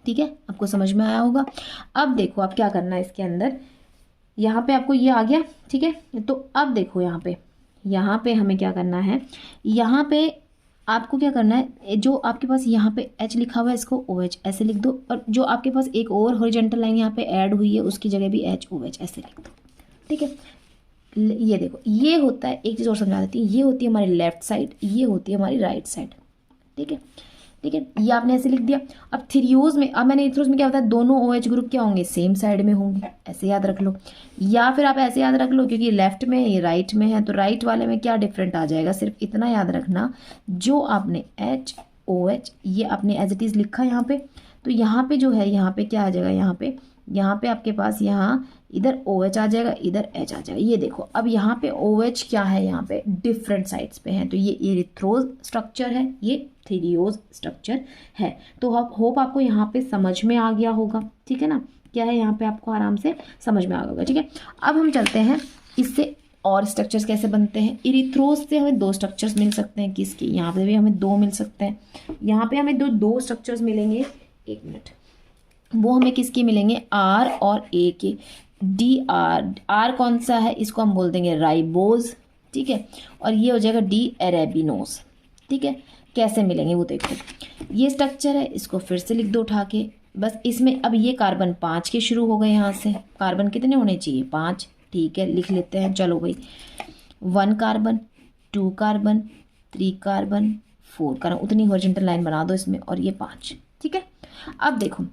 ठीक है। आपको समझ में आया होगा। अब देखो आप क्या करना है इसके अंदर, यहाँ पे आपको ये आ गया, ठीक है। तो अब देखो यहाँ पे हमें क्या करना है, यहाँ पे आपको क्या करना है, जो आपके पास यहाँ पे H लिखा हुआ है इसको OH ऐसे लिख दो, और जो आपके पास एक और हॉरिजॉन्टल लाइन यहाँ पे ऐड हुई है उसकी जगह भी HOH ऐसे लिख दो, ठीक है। ये देखो, ये होता है, एक चीज़ और समझा देती है, ये होती है हमारी लेफ्ट साइड, ये होती है हमारी राइट साइड, ठीक है, ठीक है। ये आपने ऐसे लिख दिया। अब थ्रियोज में, अब मैंने इथ्रोज में क्या होता है, दोनों OH ग्रुप क्या होंगे, सेम साइड में होंगे, ऐसे याद रख लो, या फिर आप ऐसे याद रख लो क्योंकि लेफ्ट में ये राइट में है, तो राइट वाले में क्या डिफरेंट आ जाएगा, सिर्फ इतना याद रखना, जो आपने HOH ये आपने एज इट इज़ लिखा यहाँ पे, तो यहाँ पे जो है, यहाँ पे क्या आ जाएगा, यहाँ पे आपके पास यहाँ इधर OH आ जाएगा, इधर H आ जाएगा। ये देखो, अब यहाँ पे OH क्या है, यहाँ पे डिफरेंट साइड्स पे है, तो ये इरिथ्रोज स्ट्रक्चर है, ये थीरियोज स्ट्रक्चर है। तो होप आपको यहाँ पे समझ में आ गया होगा, ठीक है ना, क्या है यहाँ पे आपको आराम से समझ में आ गया होगा, ठीक है। अब हम चलते हैं इससे और स्ट्रक्चर्स कैसे बनते हैं। इरिथ्रोज से हमें 2 स्ट्रक्चर्स मिल सकते हैं, किसके, यहाँ पे भी हमें 2 मिल सकते हैं, यहाँ पे हमें दो स्ट्रक्चर्स मिलेंगे, 1 मिनट, वो हमें किसके मिलेंगे, R और A के, R कौन सा है, इसको हम बोल देंगे राइबोज, ठीक है, और ये हो जाएगा D एरेबिनोज, ठीक है। कैसे मिलेंगे वो देखो, ये स्ट्रक्चर है, इसको फिर से लिख दो उठा के, बस इसमें अब ये कार्बन 5 के शुरू हो गए, यहाँ से कार्बन कितने होने चाहिए, 5, ठीक है, लिख लेते हैं, चलो भाई, 1 कार्बन, 2 कार्बन, 3 कार्बन, 4 कार्बन, उतनी हॉरिजॉन्टल लाइन बना दो इसमें, और ये 5, ठीक है। अब देखो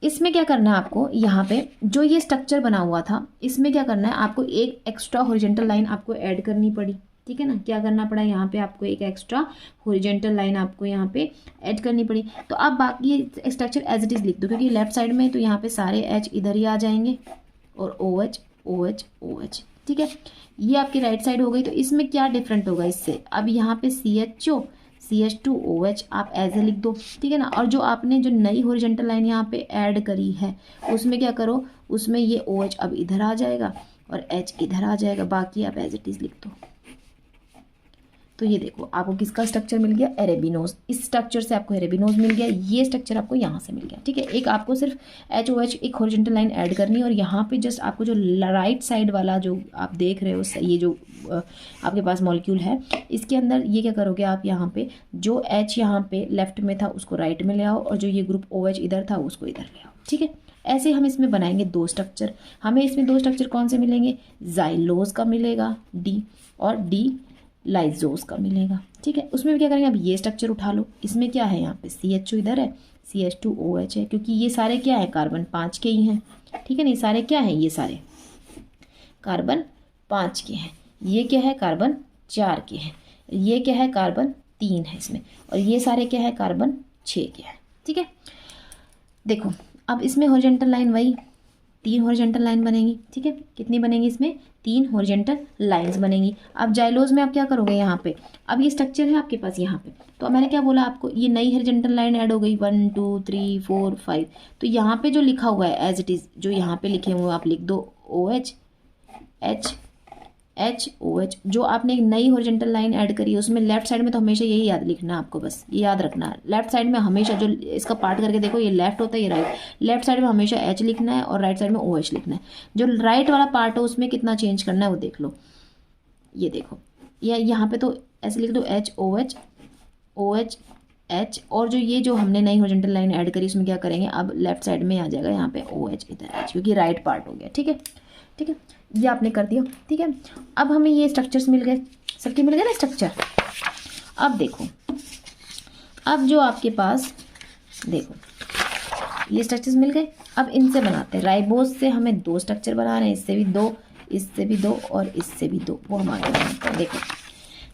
इसमें क्या करना है आपको, यहाँ पे जो ये स्ट्रक्चर बना हुआ था इसमें क्या करना है आपको, एक एक्स्ट्रा हॉरिजॉन्टल लाइन आपको ऐड करनी पड़ी, ठीक है ना। क्या करना पड़ा, यहाँ पे आपको एक एक्स्ट्रा हॉरिजॉन्टल लाइन आपको यहाँ पे ऐड करनी पड़ी। तो आप बाकी ये स्ट्रक्चर एज इट इज़ लिख दो, क्योंकि लेफ्ट साइड में तो यहाँ पे सारे एच इधर ही आ जाएंगे और O H O H O H, ठीक है। ये आपकी राइट साइड हो गई। तो इसमें क्या डिफरेंट होगा इससे, अब यहाँ पे CH2OH आप एज ए लिख दो, ठीक है ना। और जो आपने जो नई हॉरिजॉन्टल लाइन यहाँ पे ऐड करी है उसमें क्या करो, उसमें ये OH अब इधर आ जाएगा और H इधर आ जाएगा, बाकी आप एज इट इज़ लिख दो। तो ये देखो आपको किसका स्ट्रक्चर मिल गया, एरेबिनोज। इस स्ट्रक्चर से आपको एरेबिनोज मिल गया, ये स्ट्रक्चर आपको यहाँ से मिल गया, ठीक है। एक आपको सिर्फ HOH एक हॉरिजॉन्टल लाइन ऐड करनी है और यहाँ पे जस्ट आपको जो राइट साइड वाला जो आप देख रहे हो, ये जो आपके पास मॉलिक्यूल है इसके अंदर ये क्या करोगे आप, यहाँ पे जो H यहाँ पे लेफ्ट में था उसको राइट में ले आओ और जो ये ग्रुप OH इधर था उसको इधर ले आओ, ठीक है। ऐसे हम इसमें बनाएंगे 2 स्ट्रक्चर। हमें इसमें 2 स्ट्रक्चर कौन से मिलेंगे, जाइलोज का मिलेगा D और D लाइजोज का मिलेगा, ठीक है। उसमें भी क्या करेंगे, अब ये स्ट्रक्चर उठा लो। इसमें क्या है, यहाँ पे CH2 इधर है, CH2OH है, क्योंकि ये सारे क्या है, कार्बन 5 के ही हैं, ठीक है ना। ये सारे क्या हैं, ये सारे कार्बन 5 के हैं। ये क्या है, कार्बन 4 के हैं। ये क्या है, कार्बन 3 है इसमें। और ये सारे क्या है, कार्बन 6 के हैं, ठीक है। देखो अब इसमें हॉरिजॉन्टल लाइन वही 3 हॉरिजॉन्टल लाइन बनेंगी, ठीक है। कितनी बनेंगी इसमें, 3 हॉरिजॉन्टल लाइंस बनेंगी। अब जाइलोज में आप क्या करोगे, यहाँ पे अब ये स्ट्रक्चर है आपके पास यहाँ पे, तो मैंने क्या बोला आपको, ये नई हॉरिजॉन्टल लाइन ऐड हो गई 1 2 3 4 5। तो यहाँ पे जो लिखा हुआ है एज इट इज़, जो यहाँ पे लिखे हुए आप लिख दो OH HOH। जो आपने एक नई हॉरिजॉन्टल लाइन ऐड करी है उसमें लेफ्ट साइड में तो हमेशा यही याद लिखना है आपको, बस ये याद रखना है। लेफ्ट साइड में हमेशा, जो इसका पार्ट करके देखो, ये लेफ्ट होता है ये राइट, लेफ्ट साइड में हमेशा H लिखना है और राइट साइड में OH लिखना है। जो राइट वाला पार्ट है उसमें कितना चेंज करना है वो देख लो। ये देखो, या यहाँ पे तो ऐसे लिख दो HOH OH H, और जो ये जो हमने नई हॉरिजॉन्टल लाइन ऐड करी उसमें क्या करेंगे, अब लेफ्ट साइड में आ जाएगा यहाँ पे OH इधर H, क्योंकि राइट पार्ट हो गया, ठीक है, ठीक है। ये आपने कर दिया, ठीक है। अब हमें ये स्ट्रक्चर्स मिल गए, सबके मिल गए ना स्ट्रक्चर। अब देखो, अब जो आपके पास देखो ये स्ट्रक्चर्स मिल गए, अब इनसे बनाते हैं। राइबोज से हमें 2 स्ट्रक्चर बना रहे हैं, इससे भी 2, इससे भी 2 और इससे भी 2, वो हम आगे बनाते हैं। देखो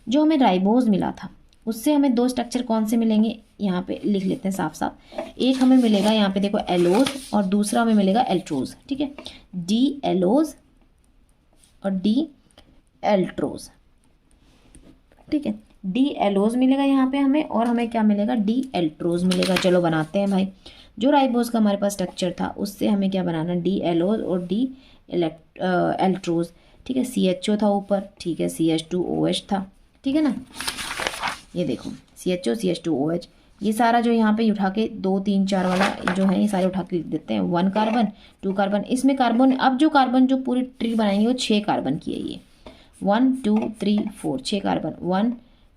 जो हमें राइबोज मिला था उससे हमें 2 स्ट्रक्चर कौन से मिलेंगे, यहाँ पे लिख लेते हैं साफ साफ। एक हमें मिलेगा यहाँ पे देखो एलोज और दूसरा हमें मिलेगा एल्ट्रोज, ठीक है। डी एलोज और डी एल्ट्रोज, ठीक है। डी एलोज मिलेगा यहाँ पे हमें, और हमें क्या मिलेगा, डी एल्ट्रोज मिलेगा। चलो बनाते हैं भाई। जो राइबोज का हमारे पास स्ट्रक्चर था उससे हमें क्या बनाना, डी एलोज और डी एल्ट्रोज, ठीक है। CHO था ऊपर, ठीक है, CH2OH था, ठीक है ना। ये देखो CHO CH2OH, ये सारा जो यहाँ पे उठा के 2 3 4 वाला जो है ये सारे उठा के लिख देते हैं। 1 कार्बन 2 कार्बन, इसमें कार्बन, अब जो कार्बन जो पूरी ट्री बनाएंगे वो 6 कार्बन की है। ये 1 2 3 4 6 कार्बन, 1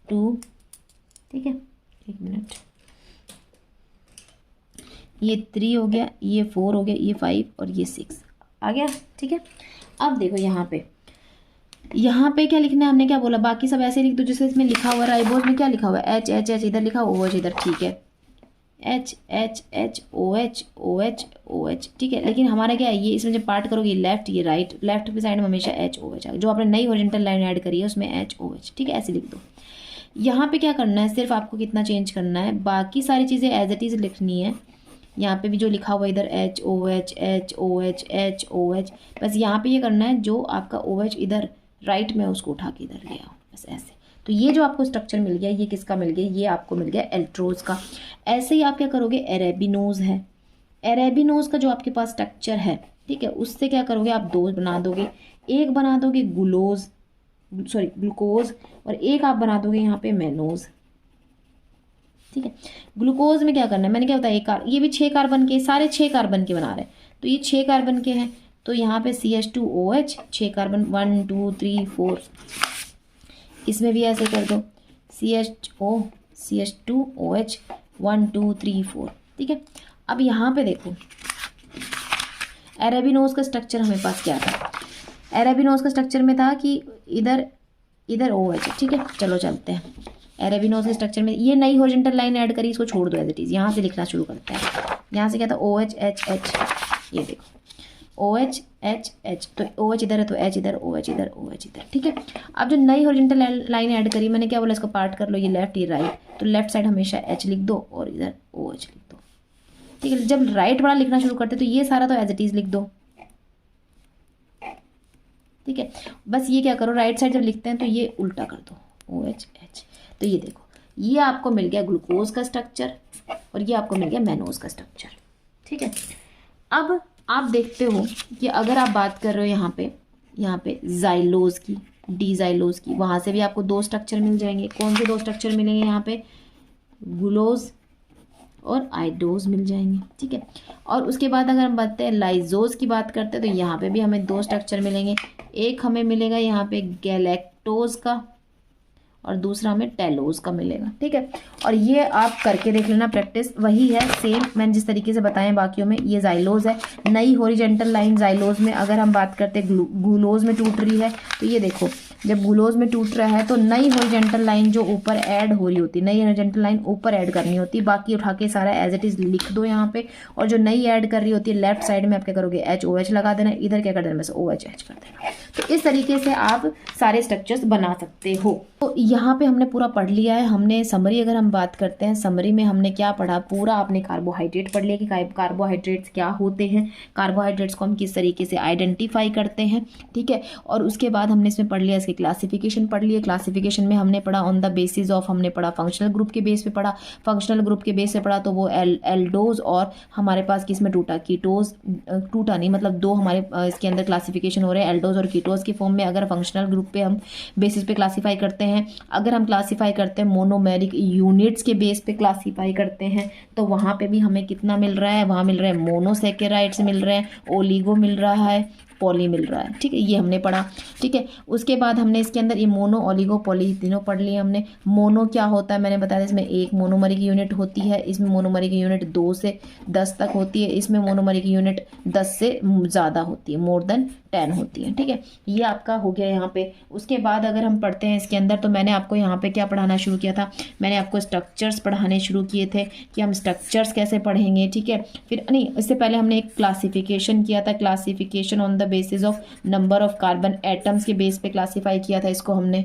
2, ठीक है, 1 मिनट, ये 3 हो गया, ये 4 हो गया, ये 5 और ये 6 आ गया, ठीक है। अब देखो यहाँ पे क्या लिखना है, हमने क्या बोला, बाकी सब ऐसे लिख दो जैसे इसमें लिखा हुआ है। राइबोज में क्या लिखा हुआ है, H इधर लिखा, OH इधर, ठीक है, H OH, ठीक है। लेकिन हमारा क्या है, ये इसमें जब पार्ट करोगे लेफ्ट, ये राइट, लेफ्ट की साइड में हमेशा HOH जो आपने नई हॉरिजॉन्टल लाइन ऐड करी है उसमें HOH, ठीक है, ऐसे लिख दो। यहाँ पे क्या करना है, सिर्फ आपको कितना चेंज करना है, बाकी सारी चीज़ें एज इट इज़ लिखनी है। यहाँ पे भी जो लिखा हुआ इधर HOH, बस यहाँ पे ये करना है, जो आपका OH इधर राइट में उसको उठा के इधर ले आओ, बस ऐसे। तो ये जो आपको स्ट्रक्चर मिल गया, ये किसका मिल गया, ये आपको मिल गया एल्ट्रोज का। ऐसे ही आप क्या करोगे, एरेबिनोज है, एरेबिनोज का जो आपके पास स्ट्रक्चर है, ठीक है, उससे क्या करोगे आप 2 बना दोगे। एक बना दोगे ग्लूकोज और एक आप बना दोगे यहाँ पे मेनोज, ठीक है। ग्लूकोज में क्या करना है, मैंने क्या बताया, ये भी 6 कार्बन के, सारे 6 कार्बन के बना रहे हैं, तो ये 6 कार्बन के हैं। तो यहाँ पे CH2OH 6 कार्बन, 1 2 3 4, इसमें भी ऐसे कर दो, CH2OH 1 2 3 4, ठीक है। अब यहाँ पे देखो एरेबिनोज का स्ट्रक्चर हमें पास क्या था, एरेबिनोज का स्ट्रक्चर में था कि इधर OH, ठीक है। चलो चलते हैं, एरेबिनोज के स्ट्रक्चर में ये नई हॉरिजॉन्टल लाइन ऐड करी, इसको छोड़ दो एज इट इज़, यहाँ से लिखना शुरू करते हैं। यहाँ से क्या था OH ये देखो OH तो OH इधर है तो H इधर, OH इधर, OH इधर, ठीक है। अब जो नई हॉरिजॉन्टल लाइन ऐड करी मैंने क्या बोला, इसको पार्ट कर लो, ये लेफ्ट ये राइट, तो लेफ्ट साइड हमेशा H लिख दो और इधर OH लिख दो, ठीक है। जब राइट वाला लिखना शुरू करते तो ये सारा तो एज इट इज़ लिख दो, ठीक है। बस ये क्या करो, राइट साइड जब लिखते हैं तो ये उल्टा कर दो OH। तो ये देखो, ये आपको मिल गया ग्लूकोज का स्ट्रक्चर और ये आपको मिल गया मैनोज का स्ट्रक्चर, ठीक है। अब आप देखते हो कि अगर आप बात कर रहे हो यहाँ पे जाइलोज की, डीजाइलोज की, वहाँ से भी आपको 2 स्ट्रक्चर मिल जाएंगे। कौन से 2 स्ट्रक्चर मिलेंगे यहाँ पे, ग्लूकोज और आइडोज मिल जाएंगे, ठीक है। और उसके बाद अगर हम बात करें लाइजोज की बात करते हैं तो यहाँ पे भी हमें 2 स्ट्रक्चर मिलेंगे। एक हमें मिलेगा यहाँ पे गैलेक्टोज का और दूसरा हमें टेलोज का मिलेगा, ठीक है। और ये आप करके देख लेना, प्रैक्टिस वही है सेम मैंने जिस तरीके से बताएं बाकियों में। ये जाइलोज है, नई हॉरिजॉन्टल लाइन जाइलोज में अगर हम बात करते हैं ग्लूकोज में टूट रही है तो ये देखो, जब ग्लूकोज में टूट रहा है तो नई हॉरिजॉन्टल लाइन जो ऊपर ऐड हो रही होती है, नई हॉरिजॉन्टल लाइन ऊपर ऐड करनी होती है, बाकी उठा के सारा एज इट इज लिख दो यहाँ पे। और जो नई ऐड कर रही होती है लेफ्ट साइड में आप क्या करोगे, HOH लगा देना, इधर क्या कर देना, बस OH कर देना। तो इस तरीके से आप सारे स्ट्रक्चर्स बना सकते हो। तो यहाँ पे हमने पूरा पढ़ लिया है। हमने समरी अगर हम बात करते हैं, समरी में हमने क्या पढ़ा, पूरा आपने कार्बोहाइड्रेट पढ़ लिया कि कार्बोहाइड्रेट्स क्या होते हैं, कार्बोहाइड्रेट्स को हम किस तरीके से आइडेंटिफाई करते हैं, ठीक है। और उसके बाद हमने इसमें पढ़ लिया इसकी क्लासिफिकेशन पढ़ लिया। क्लासिफिकेशन में हमने पढ़ा ऑन द बेसिस ऑफ, हमने पढ़ा फंक्शनल ग्रुप के बेस पे पढ़ा, फंक्शनल ग्रुप के बेस पे पढ़ा तो वो एल्डोज और हमारे पास किस में टूटा, कीटोज, टूटा नहीं मतलब 2 हमारे इसके अंदर क्लासिफिकेशन हो रहे हैं एल्डोज और कीटोज के फॉर्म में। अगर फंक्शनल ग्रुप पे हम बेसिस पे क्लासीफाई करते हैं, अगर हम क्लासीफाई करते हैं मोनोमेरिक यूनिट्स के बेस पे क्लासीफाई करते हैं तो वहाँ पे भी हमें कितना मिल रहा है, वहाँ मिल रहा है मोनोसेकेराइड्स मिल रहे हैं, ओलिगो मिल रहा है, पॉली मिल रहा है, ठीक है। ये हमने पढ़ा, ठीक है। उसके बाद हमने इसके अंदर ये मोनो, ओलिगो, पॉली तीनों पढ़ लिए हमने। मोनो क्या होता है मैंने बताया, इसमें 1 मोनोमरिक यूनिट होती है, इसमें मोनोमरिक यूनिट 2 से 10 तक होती है, इसमें मोनोमरिक यूनिट 10 से ज़्यादा होती है, मोर देन 10 होती है, ठीक है। ये आपका हो गया यहाँ पे। उसके बाद अगर हम पढ़ते हैं इसके अंदर तो मैंने आपको यहाँ पे क्या पढ़ाना शुरू किया था, मैंने आपको स्ट्रक्चर्स पढ़ाने शुरू किए थे कि हम स्ट्रक्चर्स कैसे पढ़ेंगे, ठीक है। फिर नहीं, इससे पहले हमने एक क्लासिफिकेशन किया था, classification on the basis of number of carbon atoms के बेस पे क्लासीफाई किया था इसको हमने,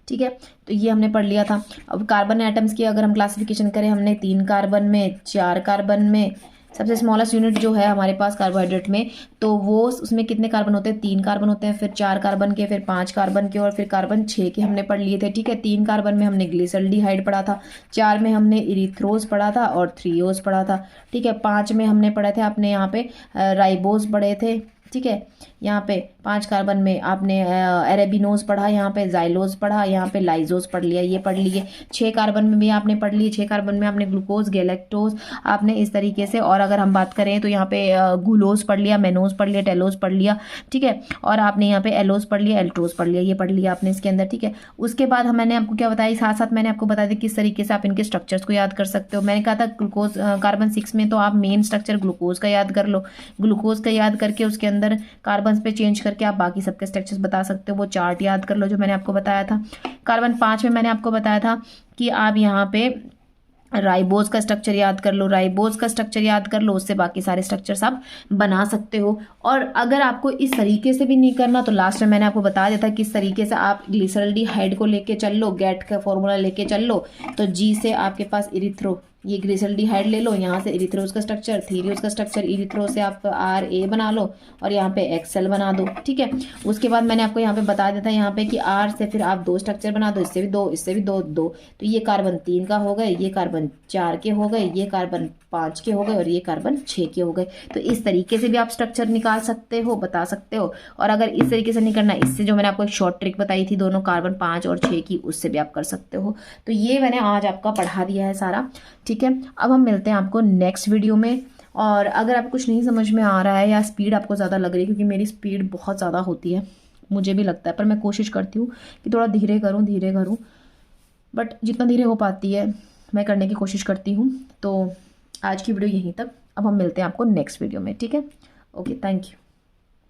ठीक है। तो ये हमने पढ़ लिया था। अब कार्बन एटम्स की अगर हम क्लासिफिकेशन करें, हमने 3 कार्बन में, 4 कार्बन में, सबसे स्मॉलेस्ट यूनिट जो है हमारे पास कार्बोहाइड्रेट में तो वो उसमें कितने कार्बन होते हैं, 3 कार्बन होते हैं, फिर 4 कार्बन के, फिर 5 कार्बन के और फिर कार्बन 6 के हमने पढ़ लिए थे, ठीक है। 3 कार्बन में हमने ग्लिसरल्डिहाइड पढ़ा था, 4 में हमने इरिथ्रोज पढ़ा था और थ्रियोज पढ़ा था, ठीक है। 5 में हमने पढ़े थे अपने यहाँ पे राइबोज पढ़े थे, ठीक है। यहाँ पे 5 कार्बन में आपने एरेबिनोज पढ़ा, यहाँ पे जाइलोज पढ़ा, यहाँ पे लाइजोज पढ़ लिया, ये पढ़ लिए। 6 कार्बन में भी आपने पढ़ लिए, 6 कार्बन में आपने ग्लूकोज, गैलेक्टोज आपने इस तरीके से। और अगर हम बात करें तो यहाँ पे ग्लूकोज पढ़ लिया, मेनोज पढ़ लिया, टेलोज पढ़ लिया, ठीक है। और आपने यहाँ पे एलोज पढ़ लिया, एल्ट्रोज पढ़ लिया, ये पढ़ लिया आपने इसके अंदर, ठीक है। उसके बाद मैंने आपको क्या बताया, साथ साथ मैंने आपको बता दिया किस तरीके से आप इनके स्ट्रक्चर्स को याद कर सकते हो। मैंने कहा था ग्लूकोज कार्बन 6 में तो आप मेन स्ट्रक्चर ग्लूकोज का याद कर लो, ग्लूकोज का याद करके उसके अंदर कार्बन पे चेंज करके आप बाकी सबके स्ट्रक्चर्स बता सकते हो। वो चार्ट याद कर लो जो मैंने आपको बताया था। कार्बन 5 में मैंने आपको बताया था कि आप यहाँ पे राइबोज का स्ट्रक्चर याद कर लो, राइबोज का स्ट्रक्चर याद कर लो, उससे बाकी सारे स्ट्रक्चर्स आप बना सकते हो। और अगर आपको इस तरीके से भी नहीं करना तो लास्ट में मैंने आपको बता दिया था किस तरीके से आप ग्लिसरल्डिहाइड को लेके चल लो, गेट का फॉर्मूला लेके चल लो। तो जी से आपके पास इरिथ्रो, ये ग्लिसरल्डिहाइड ले लो, यहाँ से इरिथ्रोज का स्ट्रक्चर, थीरियोज का स्ट्रक्चर, इरिथ्रो से आप RA बना लो और यहाँ पे XL बना दो, ठीक है। उसके बाद मैंने आपको यहाँ पे बता दिया था यहाँ पे कि R से फिर आप 2 स्ट्रक्चर बना दो, इससे भी 2, इससे भी 2, 2। तो ये कार्बन 3 का हो गए, ये कार्बन 4 के हो गए, ये कार्बन 5 के हो गए और ये कार्बन 6 के हो गए। तो इस तरीके से भी आप स्ट्रक्चर निकाल सकते हो, बता सकते हो। और अगर इस तरीके से नहीं करना, इससे जो मैंने आपको एक शॉर्ट ट्रिक बताई थी दोनों कार्बन 5 और 6 की, उससे भी आप कर सकते हो। तो ये मैंने आज आपका पढ़ा दिया है सारा, ठीक है। अब हम मिलते हैं आपको नेक्स्ट वीडियो में। और अगर आपको कुछ नहीं समझ में आ रहा है या स्पीड आपको ज़्यादा लग रही है, क्योंकि मेरी स्पीड बहुत ज़्यादा होती है, मुझे भी लगता है, पर मैं कोशिश करती हूँ कि थोड़ा धीरे करूँ, बट जितना धीरे हो पाती है मैं करने की कोशिश करती हूँ। तो आज की वीडियो यहीं तक। अब हम मिलते हैं आपको नेक्स्ट वीडियो में, ठीक है। Okay, thank you.